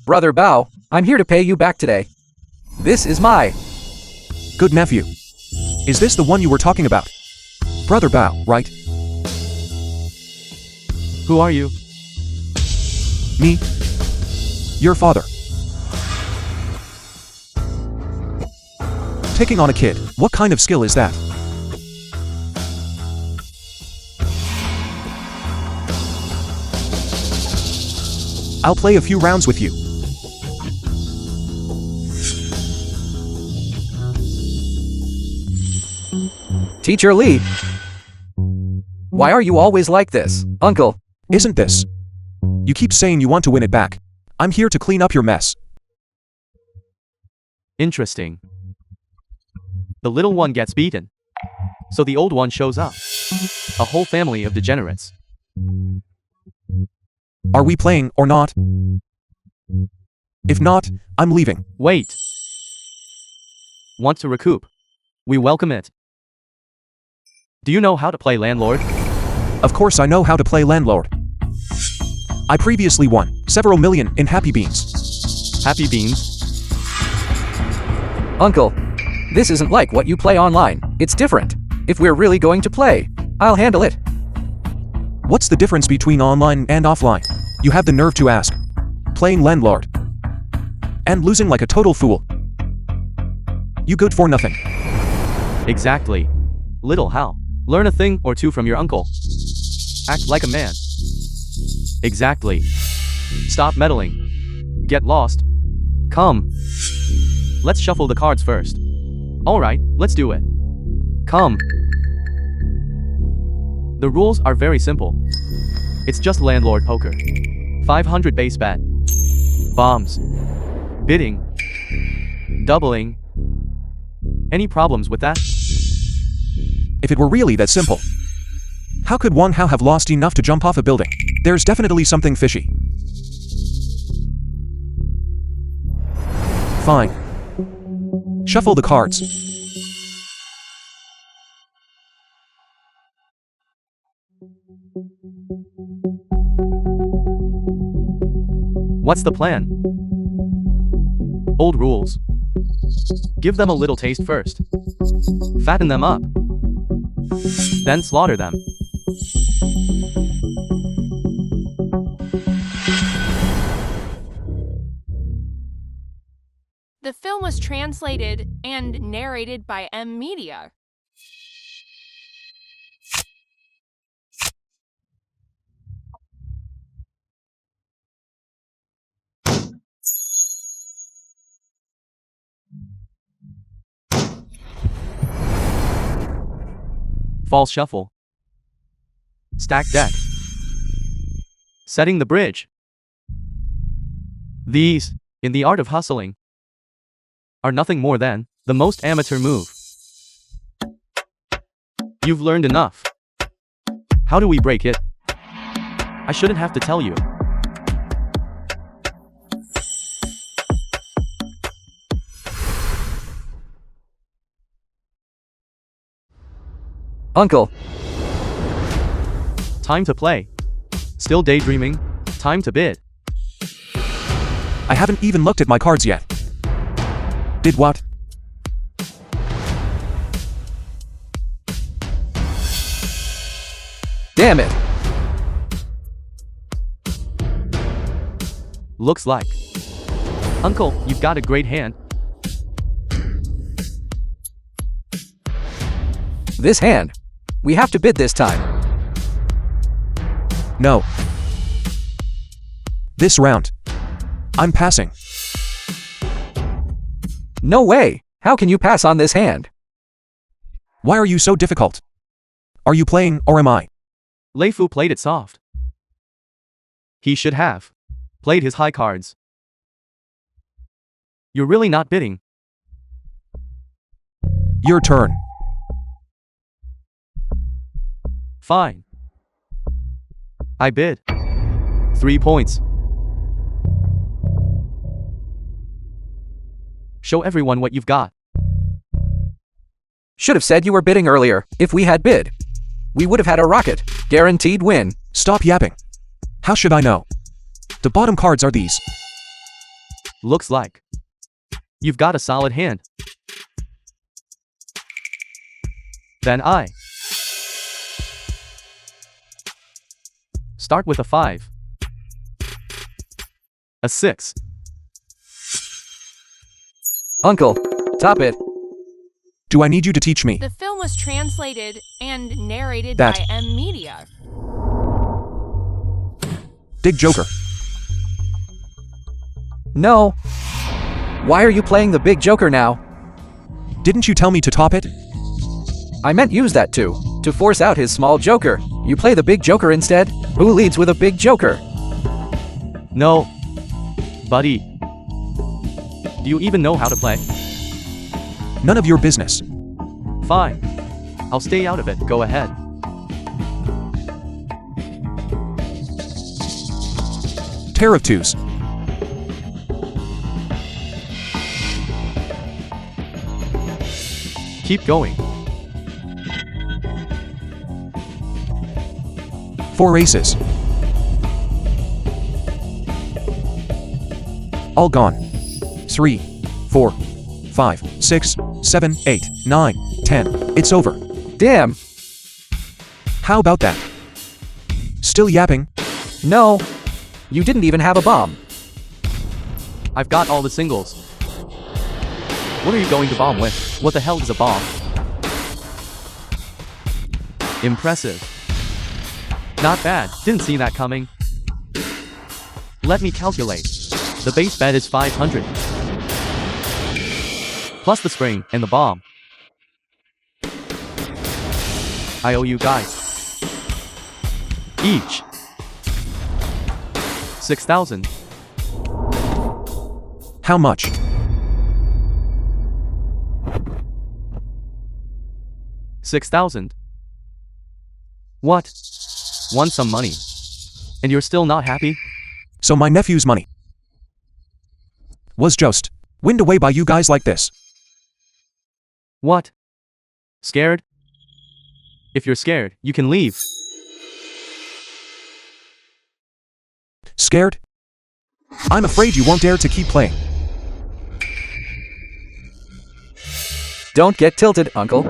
Brother Bao, I'm here to pay you back today. This is my... Good nephew. Is this the one you were talking about? Brother Bao, right? Who are you? Me? Your father. Taking on a kid, what kind of skill is that? I'll play a few rounds with you. Teacher Lee. Why are you always like this, Uncle? Isn't this? You keep saying you want to win it back. I'm here to clean up your mess. Interesting. The little one gets beaten, so the old one shows up. A whole family of degenerates. Are we playing or not? If not, I'm leaving. Wait. Want to recoup? We welcome it. Do you know how to play landlord? Of course I know how to play landlord. I previously won several million in Happy Beans. Happy beans? Uncle, this isn't like what you play online. It's different. If we're really going to play, I'll handle it. What's the difference between online and offline? You have the nerve to ask. Playing landlord. And losing like a total fool. You good for nothing. Exactly. Little Hal, learn a thing or two from your uncle. Act like a man. Exactly. Stop meddling. Get lost. Come. Let's shuffle the cards first. Alright, let's do it. Come. The rules are very simple. It's just landlord poker. 500 base bet. Bombs. Bidding. Doubling. Any problems with that? If it were really that simple. How could Wang Hao have lost enough to jump off a building? There's definitely something fishy. Fine. Shuffle the cards. What's the plan? Old rules. Give them a little taste first. Fatten them up. Then slaughter them. The film was translated and narrated by M Media. False shuffle. Stack deck. Setting the bridge. These, in the art of hustling, are nothing more than the most amateur move. You've learned enough. How do we break it? I shouldn't have to tell you. Uncle. Time to play. Still daydreaming? Time to bid. I haven't even looked at my cards yet. Did what? Damn it. Looks like. Uncle, you've got a great hand. This hand. We have to bid this time. No. This round. I'm passing. No way. How can you pass on this hand? Why are you so difficult? Are you playing or am I? Lei Fu played it soft. He should have played his high cards. You're really not bidding. Your turn. Fine. I bid. 3 points. Show everyone what you've got. Should have said you were bidding earlier. If we had bid, we would have had a rocket. Guaranteed win. Stop yapping. How should I know? The bottom cards are these. Looks like you've got a solid hand. Then I start with a 5. A 6. Uncle, top it. Do I need you to teach me? The film was translated and narrated That. by M Media. Dig Joker. No. Why are you playing the big joker now? Didn't you tell me to top it? I meant use that to force out his small joker. You play the big joker instead? Who leads with a big joker? No. Buddy. Do you even know how to play? None of your business. Fine. I'll stay out of it. Go ahead. Pair of 2s. Keep going. 4 aces. All gone. 3, 4, 5, 6, 7, 8, 9, 10. It's over. Damn. How about that? Still yapping? No. You didn't even have a bomb. I've got all the singles. What are you going to bomb with? What the hell is a bomb? Impressive. Not bad. Didn't see that coming. Let me calculate. The base bet is 500. Plus the spring and the bomb. I owe you guys each 6,000. How much? $6,000. What? Want some money? And you're still not happy? So my nephew's money was just winned away by you guys like this. What? Scared? If you're scared, you can leave. Scared? I'm afraid you won't dare to keep playing. Don't get tilted, Uncle.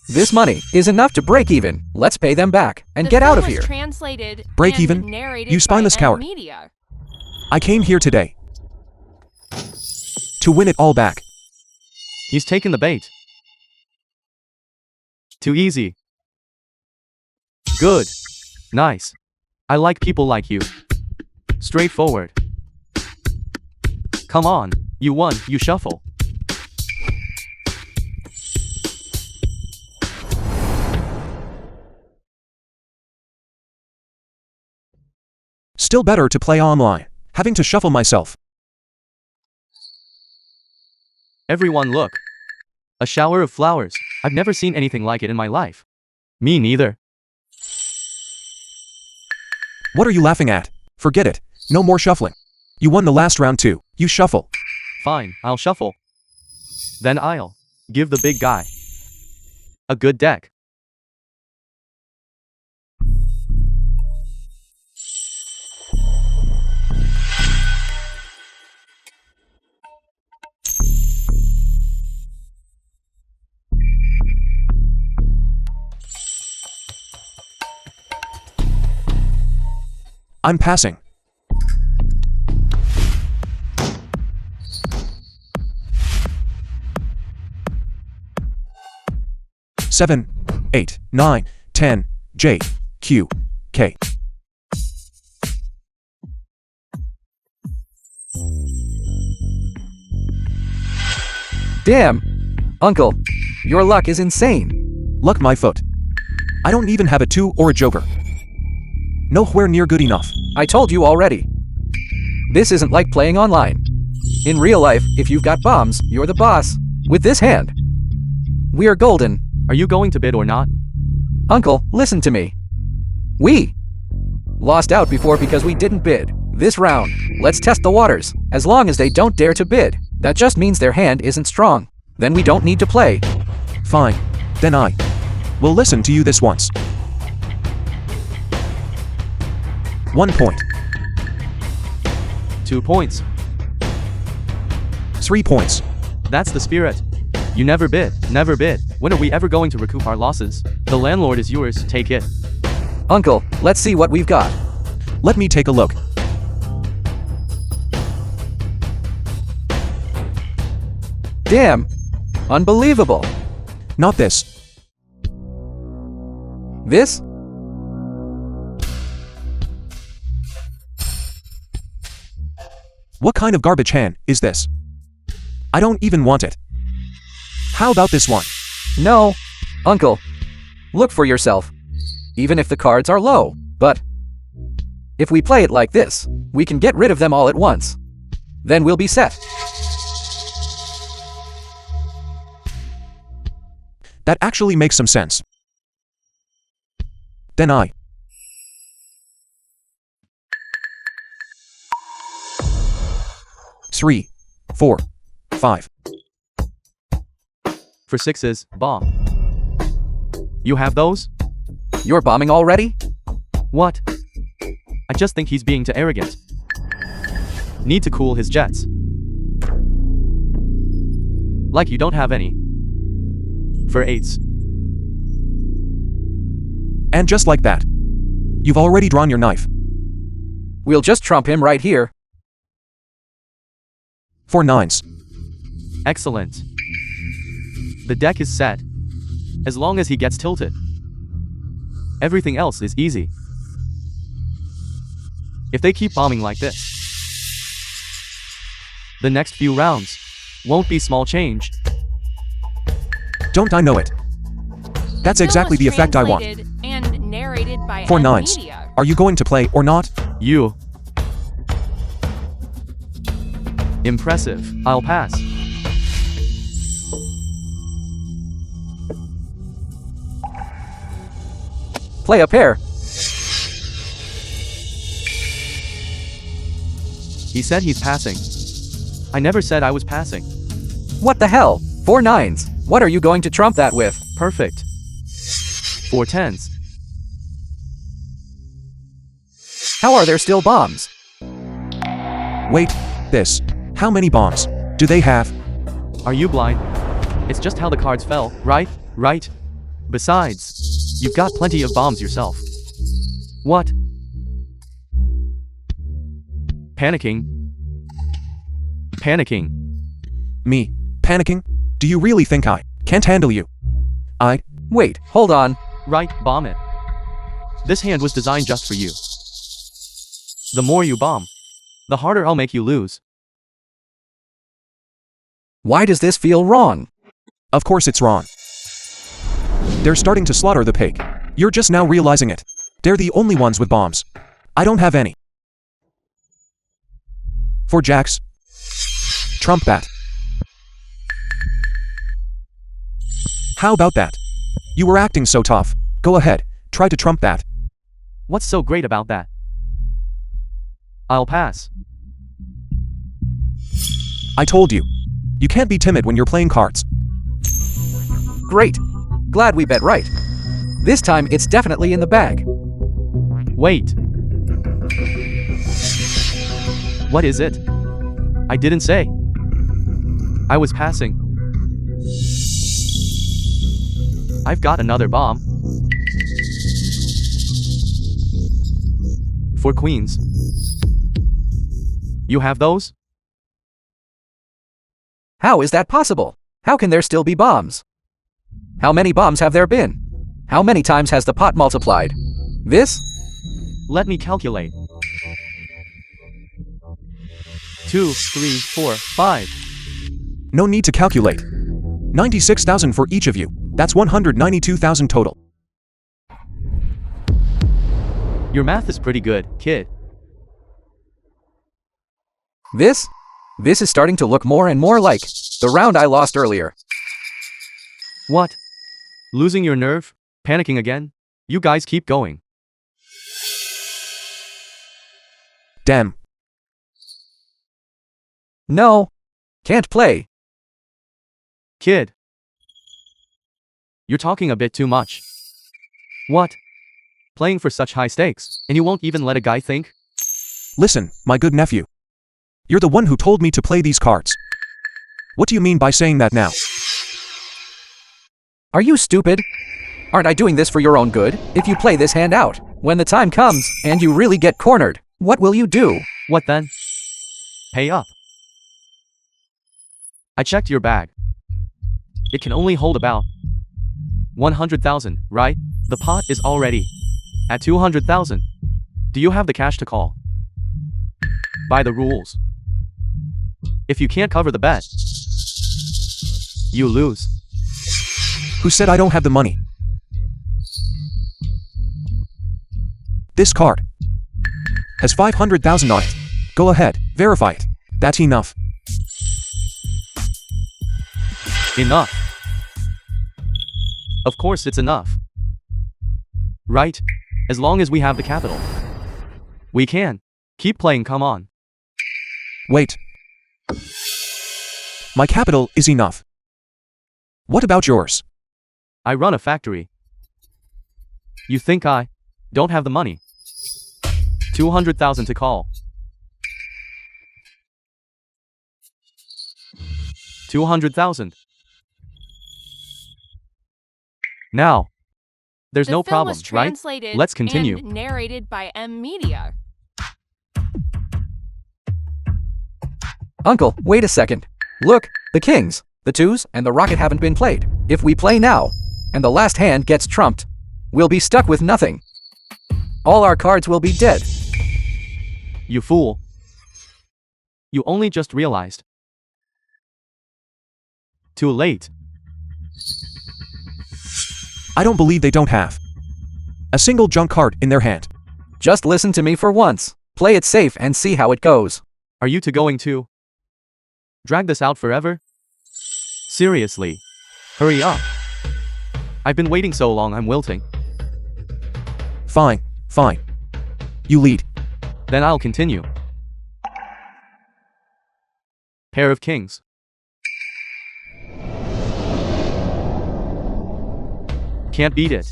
This money is enough to break even. Let's pay them back and The get out film of was here. Translated Break and even? narrated You spineless by coward. M Media. I came here today to win it all back. He's taken the bait. Too easy. Good. Nice. I like people like you. Straightforward. Come on. You won. You shuffle. Still better to play online, having to shuffle myself. Everyone look. A shower of flowers. I've never seen anything like it in my life. Me neither. What are you laughing at? Forget it. No more shuffling. You won the last round too. You shuffle. Fine, I'll shuffle. Then I'll give the big guy a good deck. I'm passing. Seven, 8, 9, 10, J, Q, K. Damn. Uncle, your luck is insane. Luck my foot. I don't even have a 2 or a joker. Nowhere near good enough. I told you already. This isn't like playing online. In real life, if you've got bombs, you're the boss. With this hand, we are golden. Are you going to bid or not? Uncle, listen to me. We lost out before because we didn't bid. This round, let's test the waters. As long as they don't dare to bid, that just means their hand isn't strong. Then we don't need to play. Fine. Then I will listen to you this once. 1 point. 2 points. 3 points. That's the spirit. You never bid, never bid. When are we ever going to recoup our losses? The landlord is yours, take it. Uncle, let's see what we've got. Let me take a look. Damn! Unbelievable! Not this. This? What kind of garbage hand is this? I don't even want it. How about this one? No. Uncle, look for yourself. Even if the cards are low, but if we play it like this, we can get rid of them all at once. Then we'll be set. That actually makes some sense. Then I. Three, 4, 5. For 6s, bomb. You have those? You're bombing already? What? I just think he's being too arrogant. Need to cool his jets. Like you don't have any. For 8s. And just like that. You've already drawn your knife. We'll just trump him right here. For 9s. Excellent. The deck is set. As long as he gets tilted. Everything else is easy. If they keep bombing like this, the next few rounds won't be small change. Don't I know it? That's exactly the effect I want. Translated and narrated by For M 9s. Media. Are you going to play or not? You. Impressive. I'll pass. Play a pair. He said he's passing. I never said I was passing. What the hell? 4 9s. What are you going to trump that with? Perfect. 4 10s. How are there still bombs? Wait, this. How many bombs do they have? Are you blind? It's just how the cards fell, right? Right? Besides, you've got plenty of bombs yourself. What? Panicking. Panicking. Me? Panicking? Do you really think I can't handle you? Wait, hold on. Right, bomb it. This hand was designed just for you. The more you bomb, the harder I'll make you lose. Why does this feel wrong? Of course it's wrong. They're starting to slaughter the pig. You're just now realizing it. They're the only ones with bombs. I don't have any. For jacks. Trump that. How about that? You were acting so tough. Go ahead, try to trump that. What's so great about that? I'll pass. I told you. You can't be timid when you're playing cards. Great. Glad we bet right. This time it's definitely in the bag. Wait. What is it? I didn't say. I was passing. I've got another bomb. For queens. You have those? How is that possible? How can there still be bombs? How many bombs have there been? How many times has the pot multiplied? This? Let me calculate. 2, 3, 4, 5. No need to calculate. 96,000 for each of you. That's 192,000 total. Your math is pretty good, kid. This? This is starting to look more and more like the round I lost earlier. What? Losing your nerve? Panicking again? You guys keep going. Damn. No. Can't play. Kid. You're talking a bit too much. What? Playing for such high stakes, and you won't even let a guy think? Listen, my good nephew. You're the one who told me to play these cards. What do you mean by saying that now? Are you stupid? Aren't I doing this for your own good? If you play this hand out, when the time comes and you really get cornered, what will you do? What then? Pay up. I checked your bag. It can only hold about 100,000, right? The pot is already at 200,000. Do you have the cash to call? By the rules. If you can't cover the bet, you lose. Who said I don't have the money? This card has 500,000 on it. Go ahead, verify it. That's enough. Enough. Of course it's enough. Right? As long as we have the capital. We can. Keep playing, come on. Wait. My capital is enough. What about yours? I run a factory. You think I don't have the money? 200,000 to call. 200,000. Now, there's no problem, right? Let's continue. And narrated by Media. Uncle, wait a second. Look, the kings, the twos, and the rocket haven't been played. If we play now, and the last hand gets trumped, we'll be stuck with nothing. All our cards will be dead. You fool. You only just realized. Too late. I don't believe they don't have a single junk card in their hand. Just listen to me for once. Play it safe and see how it goes. Are you two going to drag this out forever? Seriously. Hurry up. I've been waiting so long I'm wilting. Fine, fine. You lead. Then I'll continue. Pair of kings. Can't beat it.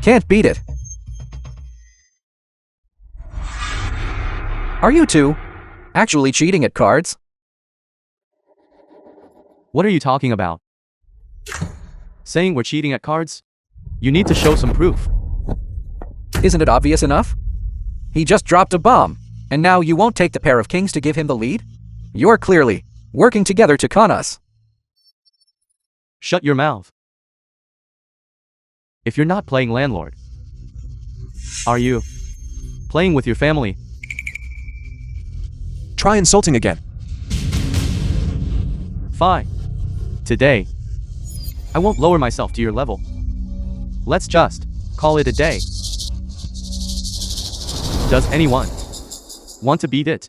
Can't beat it. Are you two actually cheating at cards? What are you talking about? Saying we're cheating at cards? You need to show some proof. Isn't it obvious enough? He just dropped a bomb, and now you won't take the pair of kings to give him the lead? You're clearly working together to con us. Shut your mouth. If you're not playing landlord, are you playing with your family? Try insulting again. Fine. Today, I won't lower myself to your level. Let's just call it a day. Does anyone want to beat it?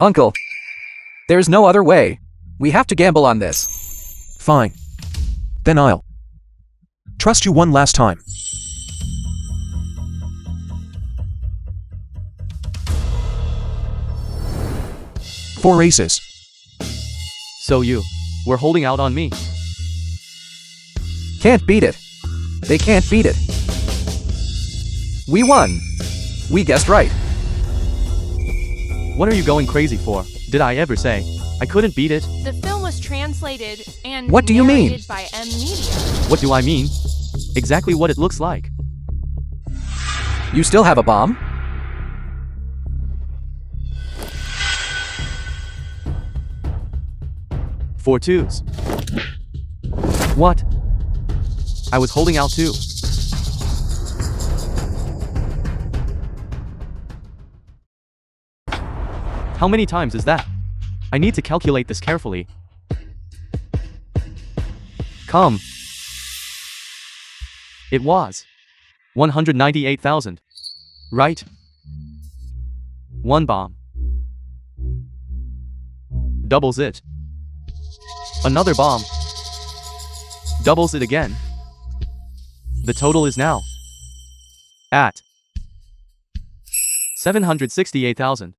Uncle, there's no other way. We have to gamble on this. Fine. Then I'll trust you one last time. Four aces. So you were holding out on me. Can't beat it. They can't beat it. We won. We guessed right. What are you going crazy for? Did I ever say I couldn't beat it? The film was translated and What do you mean? narrated by Media. What do I mean? Exactly what it looks like. You still have a bomb? Four twos. What? I was holding out too. How many times is that? I need to calculate this carefully. Come. It was 198,000. Right? One bomb. Doubles it. Another bomb. Doubles it again. The total is now at 768,000.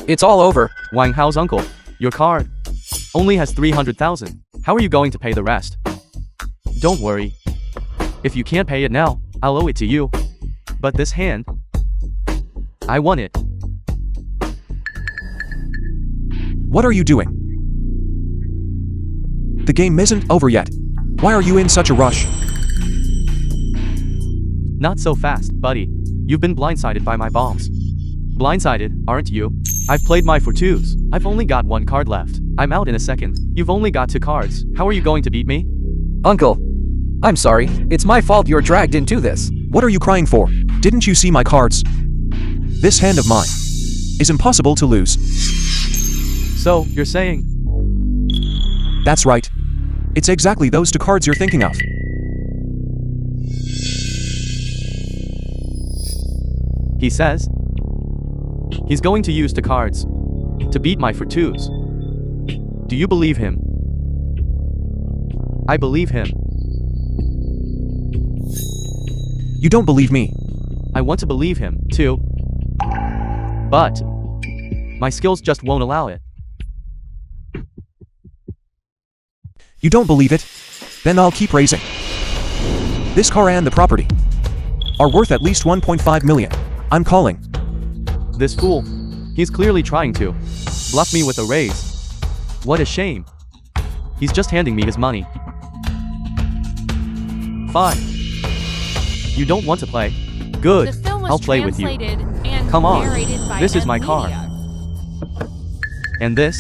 It's all over. Wang Hao's uncle, your card only has 300,000. How are you going to pay the rest? Don't worry. If you can't pay it now, I'll owe it to you. But this hand, I want it. What are you doing? The game isn't over yet. Why are you in such a rush? Not so fast, buddy. You've been blindsided by my bombs. Blindsided, aren't you? I've played my for twos. I've only got one card left. I'm out in a second. You've only got 2 cards. How are you going to beat me? Uncle, I'm sorry. It's my fault you're dragged into this. What are you crying for? Didn't you see my cards? This hand of mine is impossible to lose. So, you're saying? That's right. It's exactly those 2 cards you're thinking of. He says he's going to use 2 cards to beat my for twos. Do you believe him? I believe him. You don't believe me. I want to believe him, too. But my skills just won't allow it. You don't believe it? Then I'll keep raising. This car and the property are worth at least 1.5 million. I'm calling. This fool. He's clearly trying to bluff me with a raise. What a shame. He's just handing me his money. Fine. You don't want to play? Good. The film was I'll play with you. translated and Come on. narrated by This is my M car. Media. And this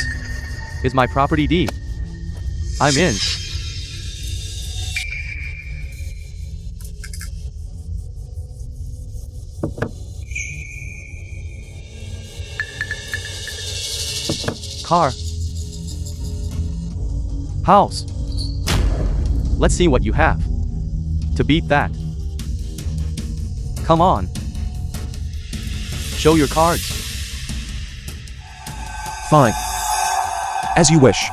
is my property deed. I'm in. Car. House. Let's see what you have to beat that. Come on. Show your cards. Fine. As you wish.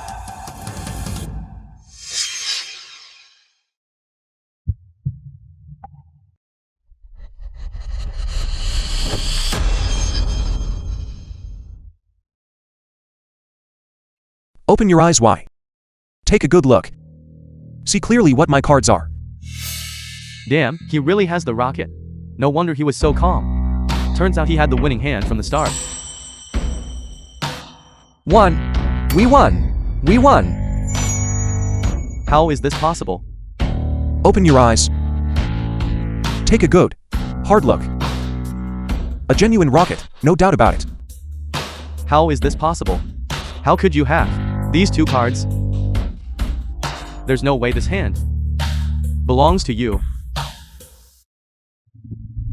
Open your eyes wide. Take a good look. See clearly what my cards are. Damn, he really has the rocket. No wonder he was so calm. Turns out he had the winning hand from the start. Won. We won. We won. How is this possible? Open your eyes. Take a good, hard look. A genuine rocket, no doubt about it. How is this possible? How could you have these 2 cards? There's no way this hand belongs to you.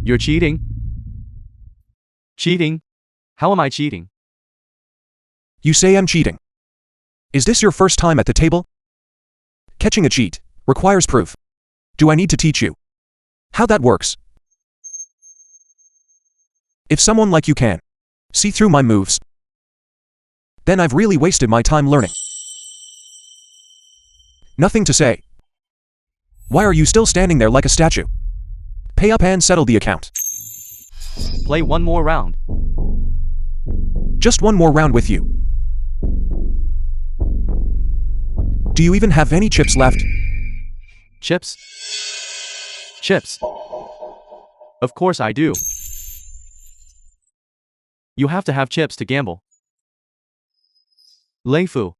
You're cheating. Cheating? How am I cheating? You say I'm cheating. Is this your first time at the table? Catching a cheat requires proof. Do I need to teach you how that works? If someone like you can see through my moves, then I've really wasted my time learning. Nothing to say. Why are you still standing there like a statue? Pay up and settle the account. Play one more round. Just one more round with you. Do you even have any chips left? Chips? Chips. Of course I do. You have to have chips to gamble. Leifu.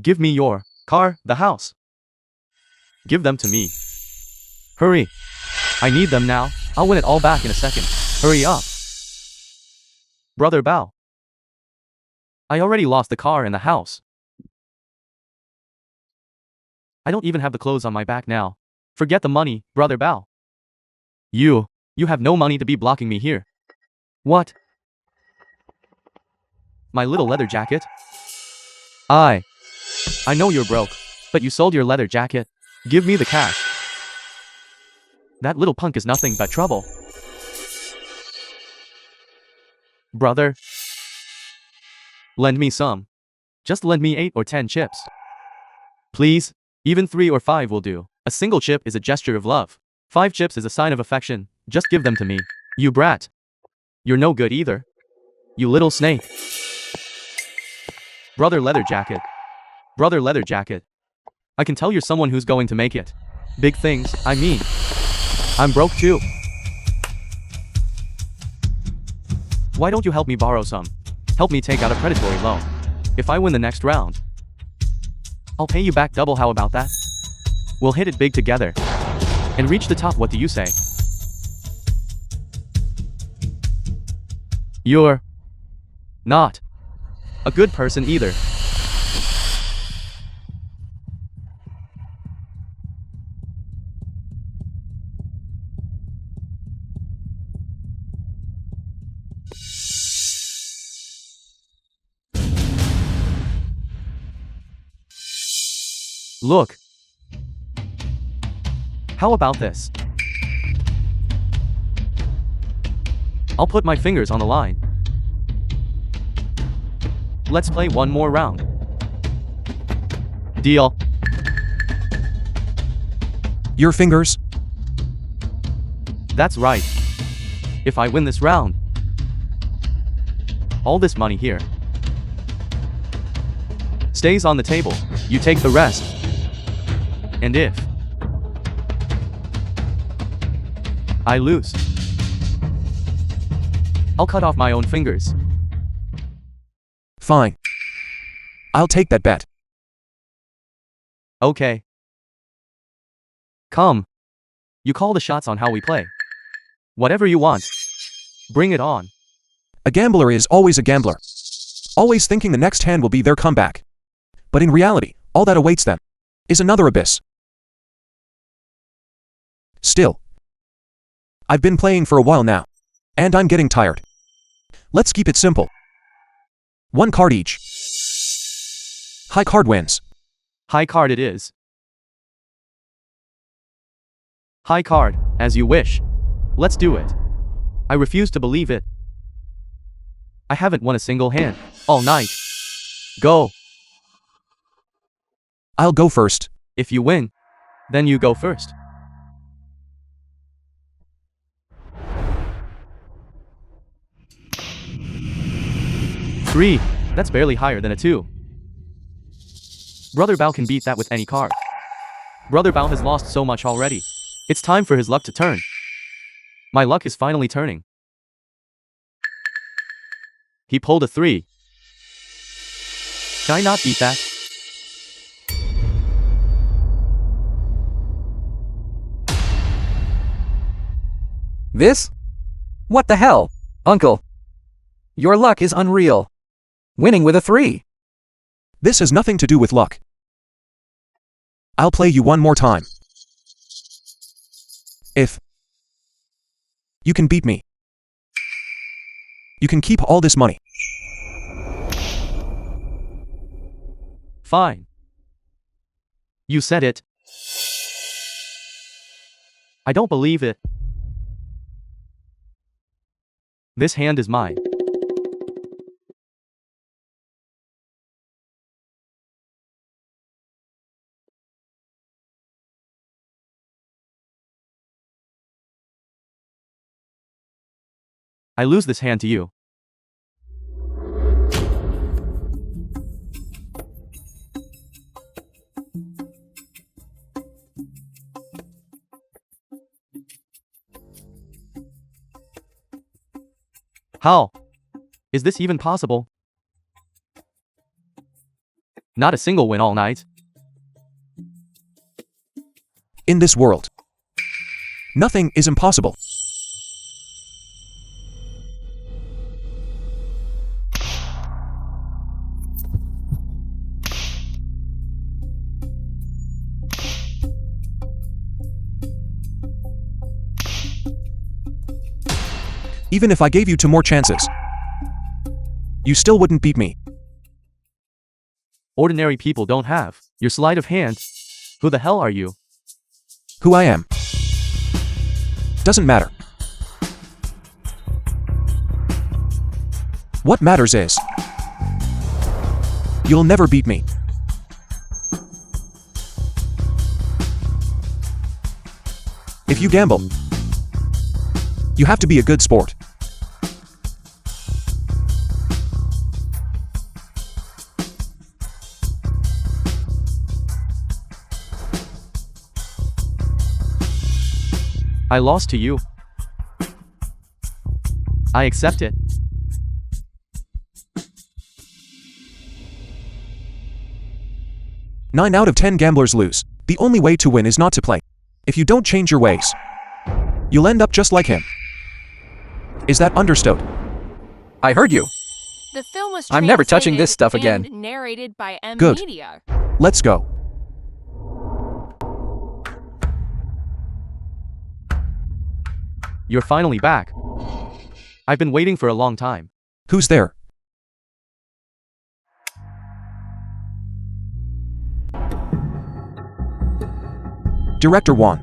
Give me your car, the house. Give them to me. Hurry. I need them now. I'll win it all back in a second. Hurry up. Brother Bao. I already lost the car and the house. I don't even have the clothes on my back now. Forget the money, Brother Bao. You have no money to be blocking me here. What? My little leather jacket? I know you're broke, but you sold your leather jacket. Give me the cash. That little punk is nothing but trouble. Brother. Lend me some. Just lend me 8 or 10 chips. Please, even 3 or 5 will do. A single chip is a gesture of love. 5 chips is a sign of affection. Just give them to me. You brat. You're no good either. You little snake. Brother leather jacket. Brother leather jacket. I can tell you're someone who's going to make it. Big things, I mean. I'm broke too. Why don't you help me borrow some? Help me take out a predatory loan. If I win the next round, I'll pay you back double. How about that? We'll hit it big together and reach the top. What do you say? You're not a good person either. Look. How about this? I'll put my fingers on the line. Let's play one more round. Deal. Your fingers? That's right. If I win this round, all this money here stays on the table. You take the rest. And if I lose, I'll cut off my own fingers. Fine. I'll take that bet. Okay. Come. You call the shots on how we play. Whatever you want. Bring it on. A gambler is always a gambler, always thinking the next hand will be their comeback. But in reality, all that awaits them is another abyss. Still, I've been playing for a while now, and I'm getting tired. Let's keep it simple. One card each. High card wins. High card it is. High card, as you wish. Let's do it. I refuse to believe it. I haven't won a single hand all night. Go. I'll go first. If you win, then you go first. Three. That's barely higher than a 2. Brother Bao can beat that with any card. Brother Bao has lost so much already. It's time for his luck to turn. My luck is finally turning. He pulled a 3. Can I not beat that? This? What the hell? Uncle. Your luck is unreal. Winning with a 3. This has nothing to do with luck. I'll play you one more time. If you can beat me, you can keep all this money. Fine. You said it. I don't believe it. This hand is mine. I lose this hand to you. How? Is this even possible? Not a single win all night. In this world, nothing is impossible. Even if I gave you 2 more chances, you still wouldn't beat me. Ordinary people don't have your sleight of hand. Who the hell are you? Who I am doesn't matter. What matters is, you'll never beat me. If you gamble, you have to be a good sport. I lost to you. I accept it. Nine out of 10 gamblers lose. The only way to win is not to play. If you don't change your ways, you'll end up just like him. Is that understood? I heard you. The film was I'm never touching this stuff translated again. and narrated by M Good. Media. Let's go. You're finally back. I've been waiting for a long time. Who's there? Director Wan.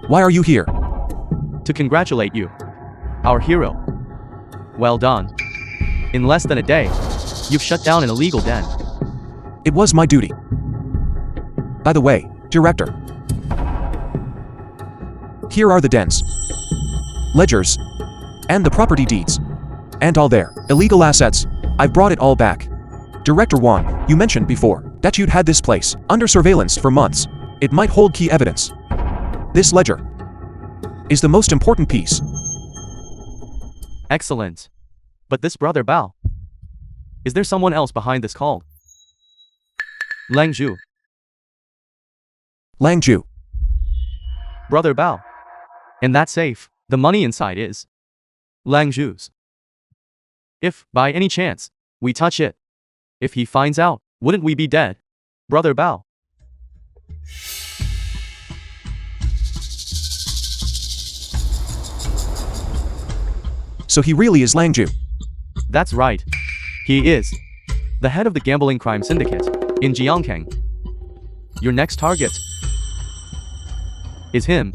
Why are you here? To congratulate you, our hero. Well done. In less than a day, you've shut down an illegal den. It was my duty. By the way, Director. Here are the dens, ledgers, and the property deeds. And all their illegal assets. I've brought it all back. Director Wan, you mentioned before that you'd had this place under surveillance for months. It might hold key evidence. This ledger is the most important piece. Excellent. But this brother Bao. Is there someone else behind this call? Lang Zhu. Lang Ju. Brother Bao. And that safe, the money inside is Lang Zhu's. If, by any chance, we touch it, if he finds out, wouldn't we be dead? Brother Bao. So he really is Lang Ju. That's right. He is the head of the gambling crime syndicate in Jiangkang. Your next target is him.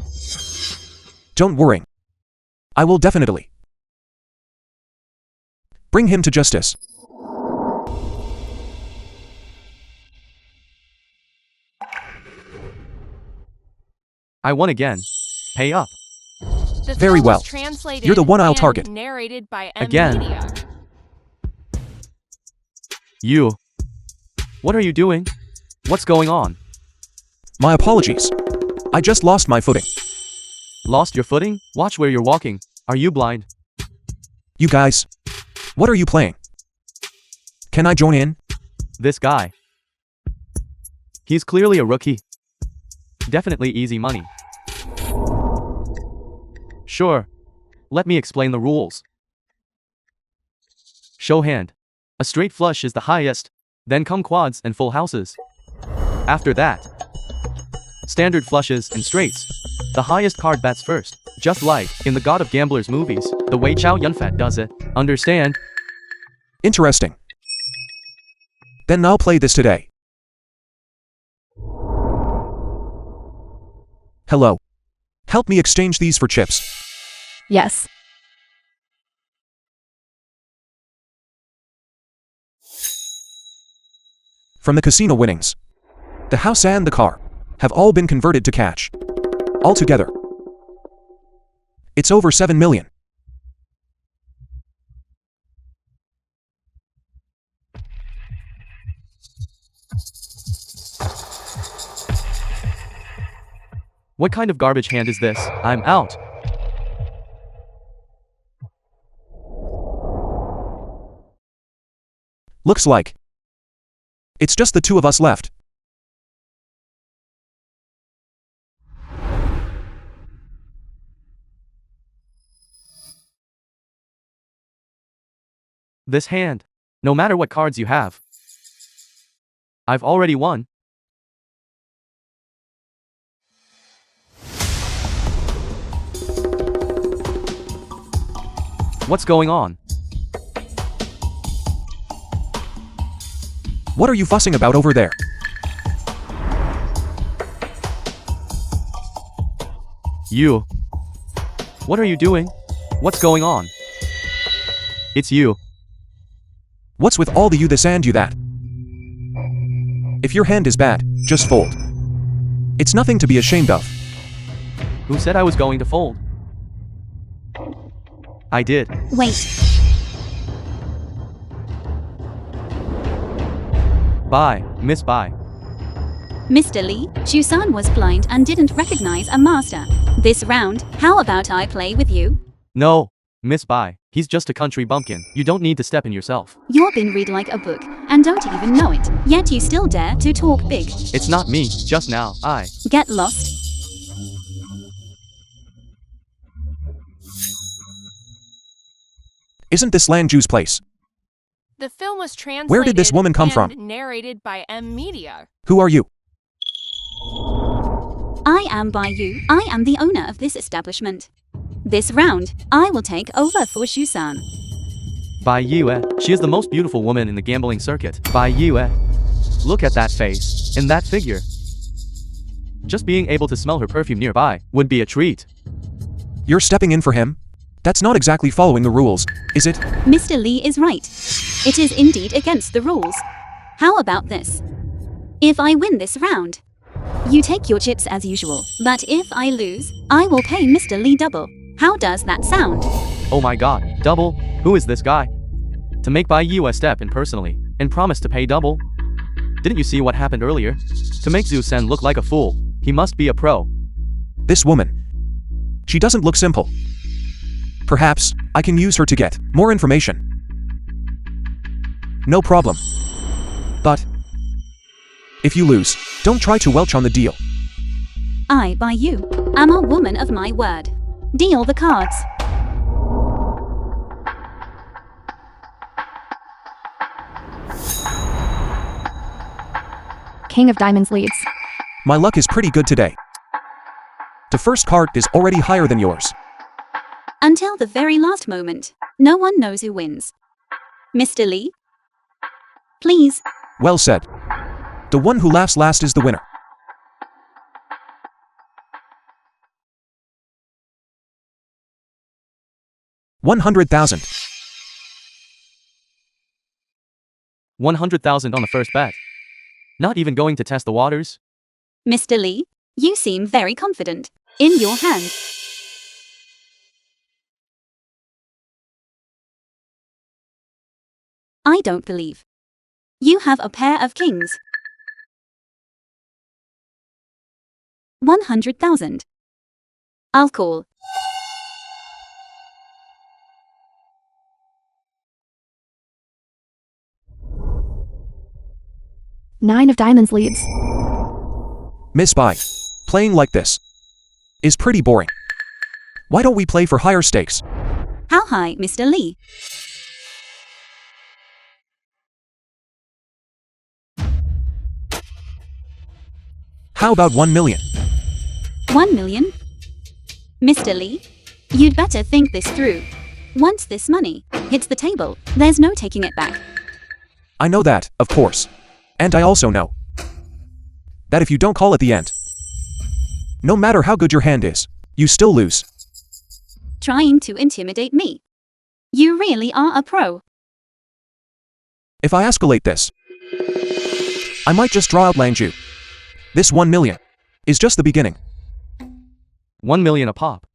Don't worry. I will definitely bring him to justice. I won again. Pay up. The Very film well. was translated You're the one I'll and target. Narrated by M Again. Media. You. What are you doing? What's going on? My apologies. I just lost my footing. Lost your footing? Watch where you're walking. Are you blind? You guys, what are you playing? Can I join in? This guy. He's clearly a rookie. Definitely easy money. Sure. Let me explain the rules. Show hand. A straight flush is the highest, then come quads and full houses. After that, standard flushes and straights. The highest card bets first, just like in the God of Gamblers movies, the way Chow Yun-fat does it. Understand? Interesting. Then I'll play this today. Hello. Help me exchange these for chips. Yes. From the casino winnings, the house and the car have all been converted to cash. Altogether, it's over 7 million. What kind of garbage hand is this? I'm out. Looks like it's just the two of us left. This hand. No matter what cards you have. I've already won. What's going on? What are you fussing about over there? You. What are you doing? What's going on? It's you. What's with all the you this and you that? If your hand is bad, just fold. It's nothing to be ashamed of. Who said I was going to fold? I did. Wait. Bye, Miss Bye. Mr. Lee, Shusan was blind and didn't recognize a master. This round, how about I play with you? No, Miss Bai. He's just a country bumpkin. You don't need to step in yourself. You're been read like a book and don't even know it, yet you still dare to talk big. It's not me, just now, I. Get lost. Isn't this Lanju's place? The film was translated Where did this woman come and from? narrated by Media. Who are you? I am by you. I am the owner of this establishment. This round, I will take over for Shusan. Bai Yue. She is the most beautiful woman in the gambling circuit. Bai Yue. Look at that face, and that figure. Just being able to smell her perfume nearby would be a treat. You're stepping in for him? That's not exactly following the rules, is it? Mr. Lee is right. It is indeed against the rules. How about this? If I win this round, you take your chips as usual, but if I lose, I will pay Mr. Lee double. How does that sound? Oh my god, double? Who is this guy? To make Bai Yue step in personally, and promise to pay double? Didn't you see what happened earlier? To make Zhu Sen look like a fool, he must be a pro. This woman. She doesn't look simple. Perhaps, I can use her to get more information. No problem. But, if you lose, don't try to welch on the deal. I, by you, am a woman of my word. Deal the cards. King of Diamonds leads. My luck is pretty good today. The first card is already higher than yours. Until the very last moment, no one knows who wins. Mr. Lee? Please. Well said. The one who laughs last is the winner. $100,000. 100,000 on the first bet. Not even going to test the waters? Mr. Lee, you seem very confident. In your hand. I don't believe. You have a pair of kings. 100,000. I'll call. Nine of Diamonds leads. Miss Bai, playing like this is pretty boring. Why don't we play for higher stakes? How high, Mr. Lee? How about 1 million? 1 million? Mr. Lee, you'd better think this through. Once this money hits the table, there's no taking it back. I know that, of course. And I also know that if you don't call at the end, no matter how good your hand is, you still lose. Trying to intimidate me. You really are a pro. If I escalate this, I might just draw out Lanju. This 1 million is just the beginning. 1 million a pop.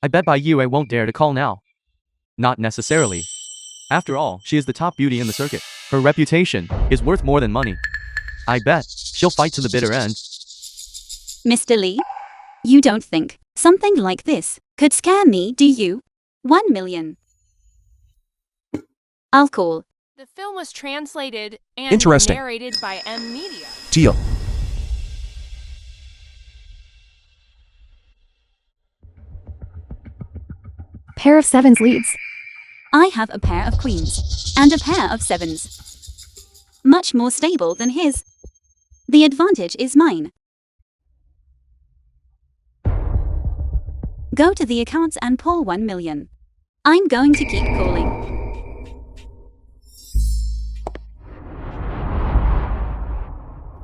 I bet Bai Yue won't dare to call now. Not necessarily. After all, she is the top beauty in the circuit. Her reputation is worth more than money. I bet she'll fight to the bitter end. Mr. Lee, you don't think something like this could scare me, do you? 1 million. I'll call. The film was translated and Interesting. narrated by Media. Deal. Pair of sevens leads. I have a pair of queens and a pair of sevens. Much more stable than his. The advantage is mine. Go to the accounts and pull 1 million. I'm going to keep calling.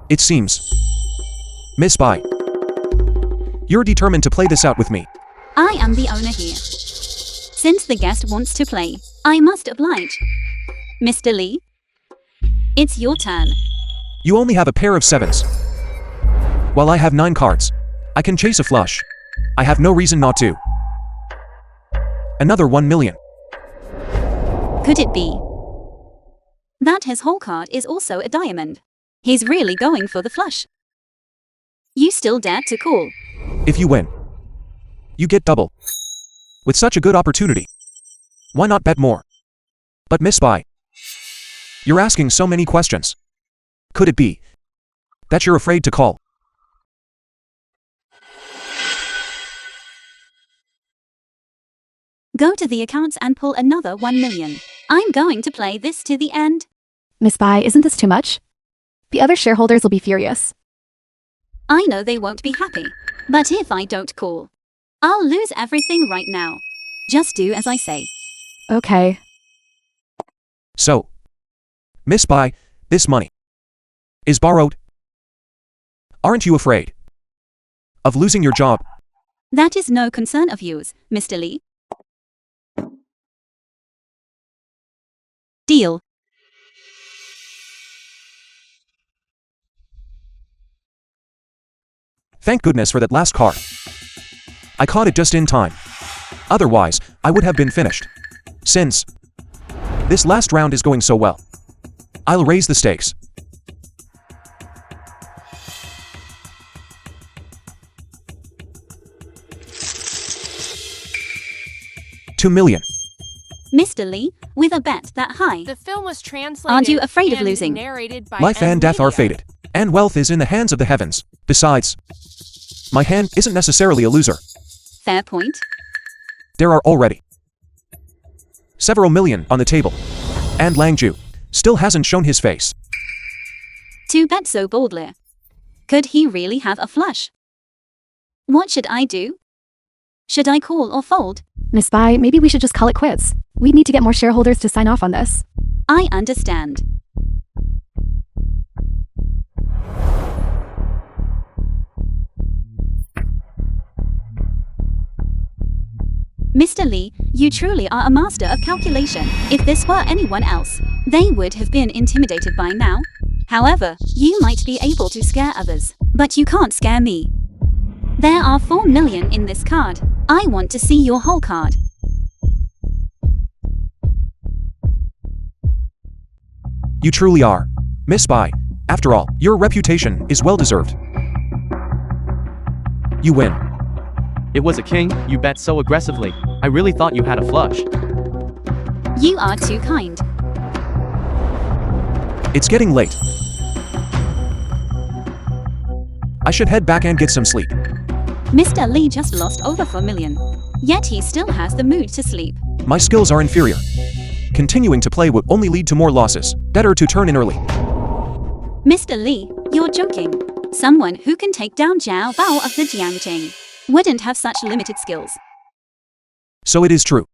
It seems. Miss Bai, you're determined to play this out with me. I am the owner here. Since the guest wants to play, I must oblige. Mr. Lee, it's your turn. You only have a pair of sevens. While I have 9 cards, I can chase a flush. I have no reason not to. Another 1 million. Could it be that his whole card is also a diamond? He's really going for the flush. You still dare to call. If you win, you get double. With such a good opportunity, why not bet more? But Miss Spy, you're asking so many questions. Could it be that you're afraid to call? Go to the accounts and pull another 1 million. I'm going to play this to the end. Miss Spy, isn't this too much? The other shareholders will be furious. I know they won't be happy. But if I don't call, I'll lose everything right now. Just do as I say. Okay. So, Miss Spy, this money is borrowed. Aren't you afraid of losing your job? That is no concern of yours, Mr. Lee. Deal. Thank goodness for that last card. I caught it just in time. Otherwise, I would have been finished. Since this last round is going so well, I'll raise the stakes. $2 million. Mr. Lee, with a bet that high, The film was translated Aren't you afraid of and losing? narrated by Life and death are Media. fated, and wealth is in the hands of the heavens. Besides, my hand isn't necessarily a loser. fair point. There are already several million on the table, and Langju still hasn't shown his face. To bet so boldly. Could he really have a flush? What should I do? Should I call or fold? Miss Spy, maybe we should just call it quits. We need to get more shareholders to sign off on this. I understand. Mr. Lee, you truly are a master of calculation. If this were anyone else, they would have been intimidated by now. However, you might be able to scare others, but you can't scare me. There are 4 million in this card. I want to see your whole card. You truly are. Miss Spy, after all, your reputation is well deserved. You win. It was a king, you bet so aggressively. I really thought you had a flush. You are too kind. It's getting late. I should head back and get some sleep. Mr. Lee just lost over 4 million. Yet he still has the mood to sleep. My skills are inferior. Continuing to play would only lead to more losses. Better to turn in early. Mr. Lee, you're joking. Someone who can take down Jiao Bao of the Jiangqing wouldn't have such limited skills. So it is true.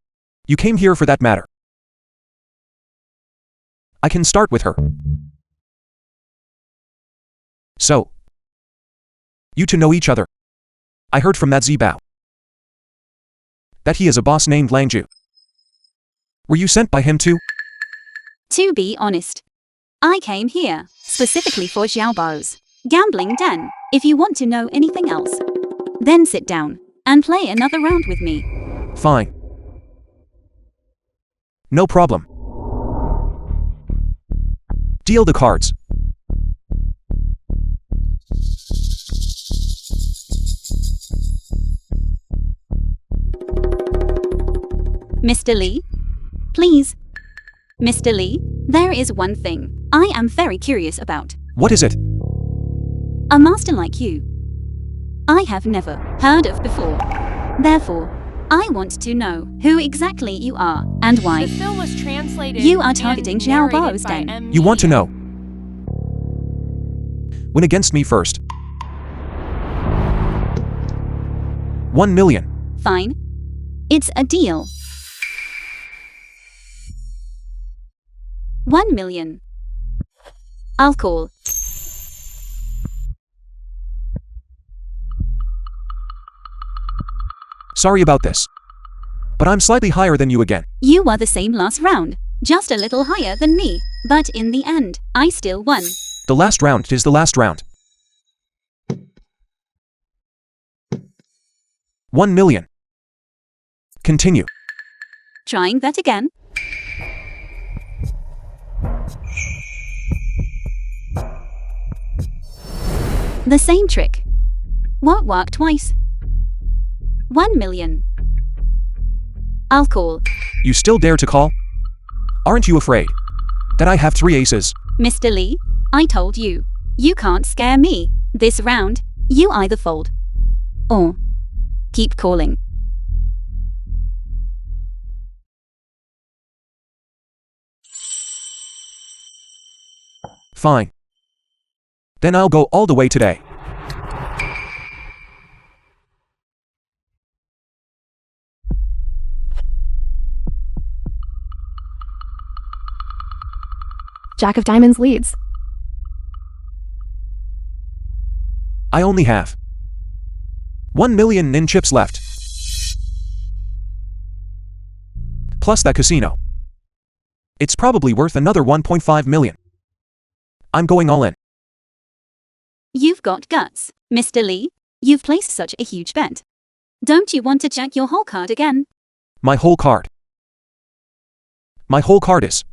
You came here for that matter. I can start with her. So, you two know each other. I heard from that Zibao that he is a boss named Langju. Were you sent by him too? To be honest, I came here specifically for Xiao Bao's gambling den. If you want to know anything else, then sit down and play another round with me. Fine. No problem. Deal the cards. Mr. Lee? Please. Mr. Lee, there is one thing I am very curious about. What is it? A master like you, I have never heard of before. Therefore, I want to know who exactly you are and The why. film was translated You are and targeting Xiao narrated Bao's by den. You want to Media. know. Win against me first. 1 million. Fine. It's a deal. 1 million. I'll call. Sorry about this. But I'm slightly higher than you again. You were the same last round, just a little higher than me. But in the end, I still won. The last round is the last round. 1 million. Continue. Trying that again? The same trick. Won't work twice. 1 million. I'll call. You still dare to call? Aren't you afraid that I have 3 aces? Mr. Lee, I told you. You can't scare me. This round, you either fold or keep calling. Fine. Then I'll go all the way today. Jack of Diamonds leads. I only have 1 million in chips left. Plus that casino. It's probably worth another 1.5 million. I'm going all in. You've got guts, Mr. Lee. You've placed such a huge bet. Don't you want to check your whole card again? My whole card. My whole card is.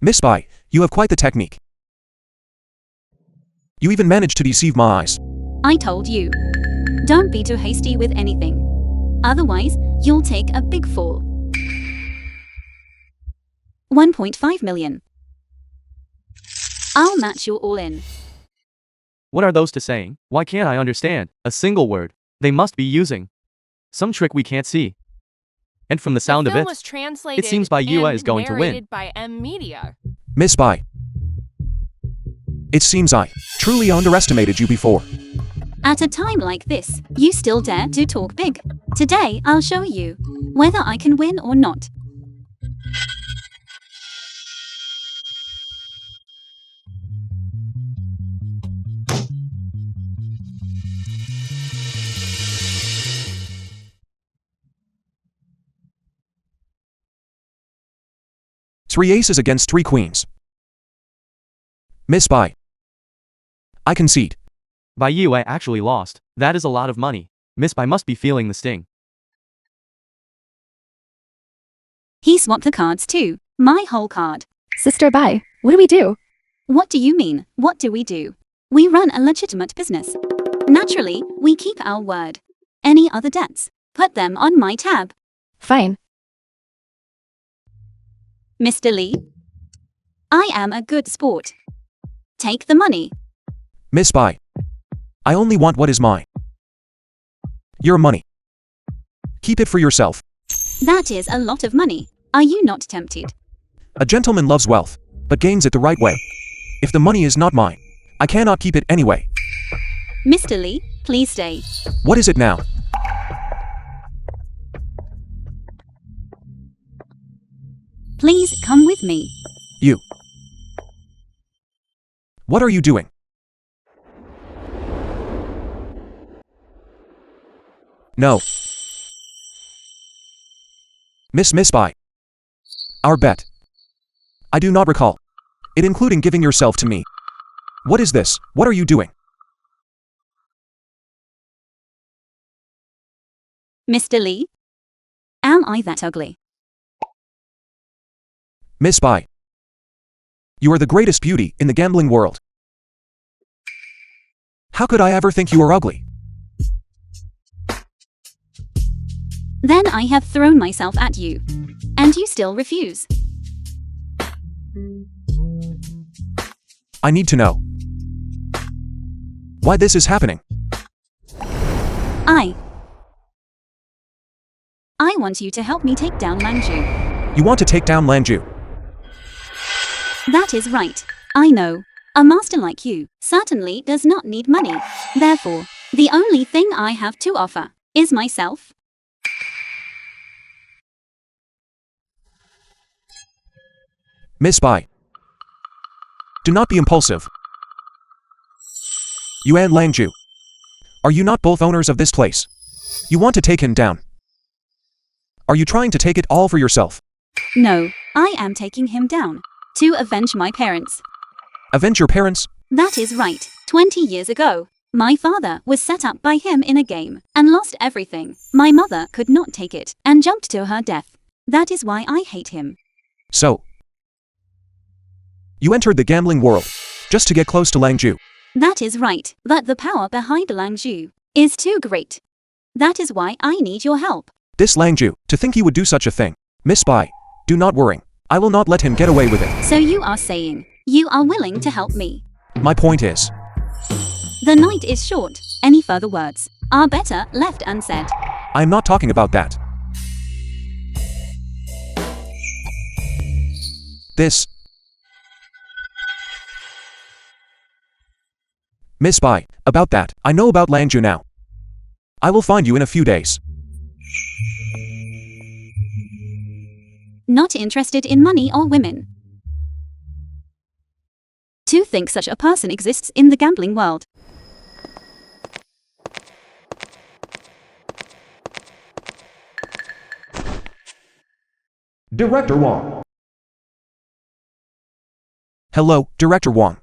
Miss Spy, you have quite the technique. You even managed to deceive my eyes. I told you. Don't be too hasty with anything. Otherwise, you'll take a big fall. 1.5 million. I'll match your all in. What are those two saying? Why can't I understand a single word? They must be using some trick we can't see. And from the sound the of film it, was translated it seems Bayua and is going to win. narrated by M Media. Miss Spy. It seems I truly underestimated you before. At a time like this, you still dare to talk big. Today, I'll show you whether I can win or not. Three aces against 3 queens. Miss Spy. I concede. Bayua actually lost. That is a lot of money. Miss Bai must be feeling the sting. He swapped the cards too. My whole card. Sister Bai, what do we do? What do you mean? What do we do? We run a legitimate business. Naturally, we keep our word. Any other debts, put them on my tab. Fine. Mr. Lee, I am a good sport. Take the money. Miss Spy. I only want what is mine. Your money. Keep it for yourself. That is a lot of money. Are you not tempted? A gentleman loves wealth, but gains it the right way. If the money is not mine, I cannot keep it anyway. Mr. Lee, please stay. What is it now? Please come with me. You. What are you doing? No. Miss Spy. Our bet. I do not recall it, including giving yourself to me. What is this? What are you doing? Mr. Lee, am I that ugly? Miss Spy. You are the greatest beauty in the gambling world. How could I ever think you are ugly? Then I have thrown myself at you. And you still refuse. I need to know why this is happening. I want you to help me take down Manju. You want to take down Lanju? That is right. I know. A master like you certainly does not need money. Therefore, the only thing I have to offer is myself. Miss Spy. Do not be impulsive. You and Lanju. Are you not both owners of this place? You want to take him down. Are you trying to take it all for yourself? No, I am taking him down to avenge my parents. Avenge your parents? That is right. 20 years ago, My father was set up by him in a game and lost everything. My mother could not take it and jumped to her death. That is why I hate him. So, you entered the gambling world just to get close to Langju. That is right, but the power behind Langju is too great. That is why I need your help. This Langju, to think he would do such a thing. Miss Spy, do not worry. I will not let him get away with it. So you are saying you are willing to help me? My point is, The night is short. Any further words are better left unsaid. I am not talking about that. This. Miss Spy, about that, I know about Langju now. I will find you in a few days. Not interested in money or women. To think such a person exists in the gambling world. Director Wong. Hello, Director Wong.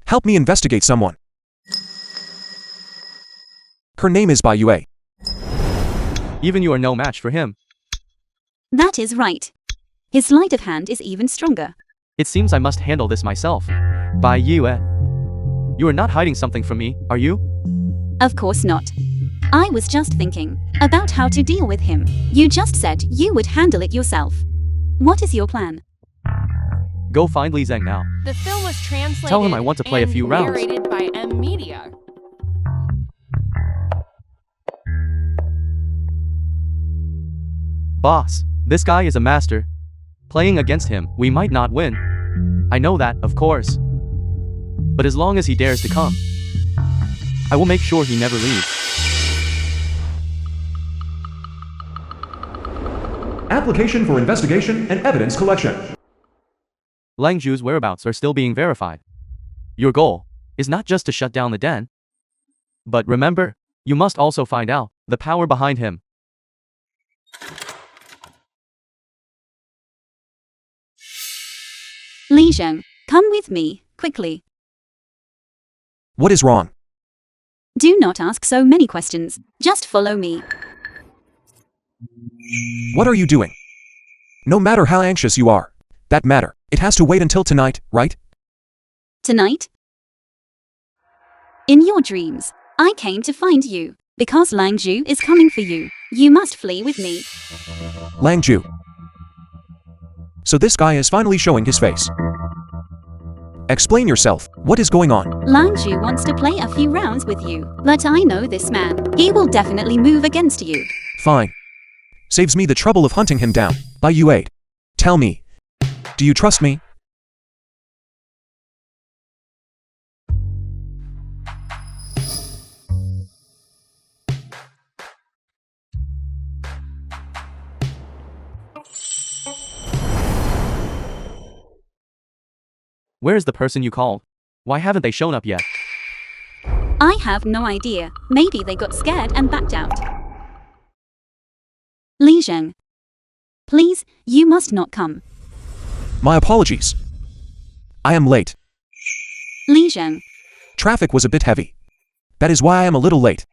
Help me investigate someone. Her name is Bai Yue. Even you are no match for him. That is right. His sleight of hand is even stronger. It seems I must handle this myself. By you, You are not hiding something from me, are you? Of course not. I was just thinking about how to deal with him. You just said you would handle it yourself. What is your plan? Go find Li Zheng now. The film was translated Tell him I want to play a and few rounds. narrated by M Media. Boss, this guy is a master. Playing against him, we might not win. I know that, of course. But as long as he dares to come, I will make sure he never leaves. Application for investigation and evidence collection. Langju's whereabouts are still being verified. Your goal is not just to shut down the den. But remember, you must also find out the power behind him. Li Zheng, come with me, quickly. What is wrong? Do not ask so many questions. Just follow me. What are you doing? No matter how anxious you are, that matter, it has to wait until tonight, right? Tonight? In your dreams, I came to find you, because Langju is coming for you. You must flee with me. Langju. So this guy is finally showing his face. Explain yourself. What is going on? Langju wants to play a few rounds with you, but I know this man. He will definitely move against you. Fine. Saves me the trouble of hunting him down. Bai Yue. Tell me. Do you trust me? Where is the person you called? Why haven't they shown up yet? I have no idea. Maybe they got scared and backed out. Li Zheng. Please, you must not come. My apologies. I am late. Li Zheng. Traffic was a bit heavy. That is why I am a little late.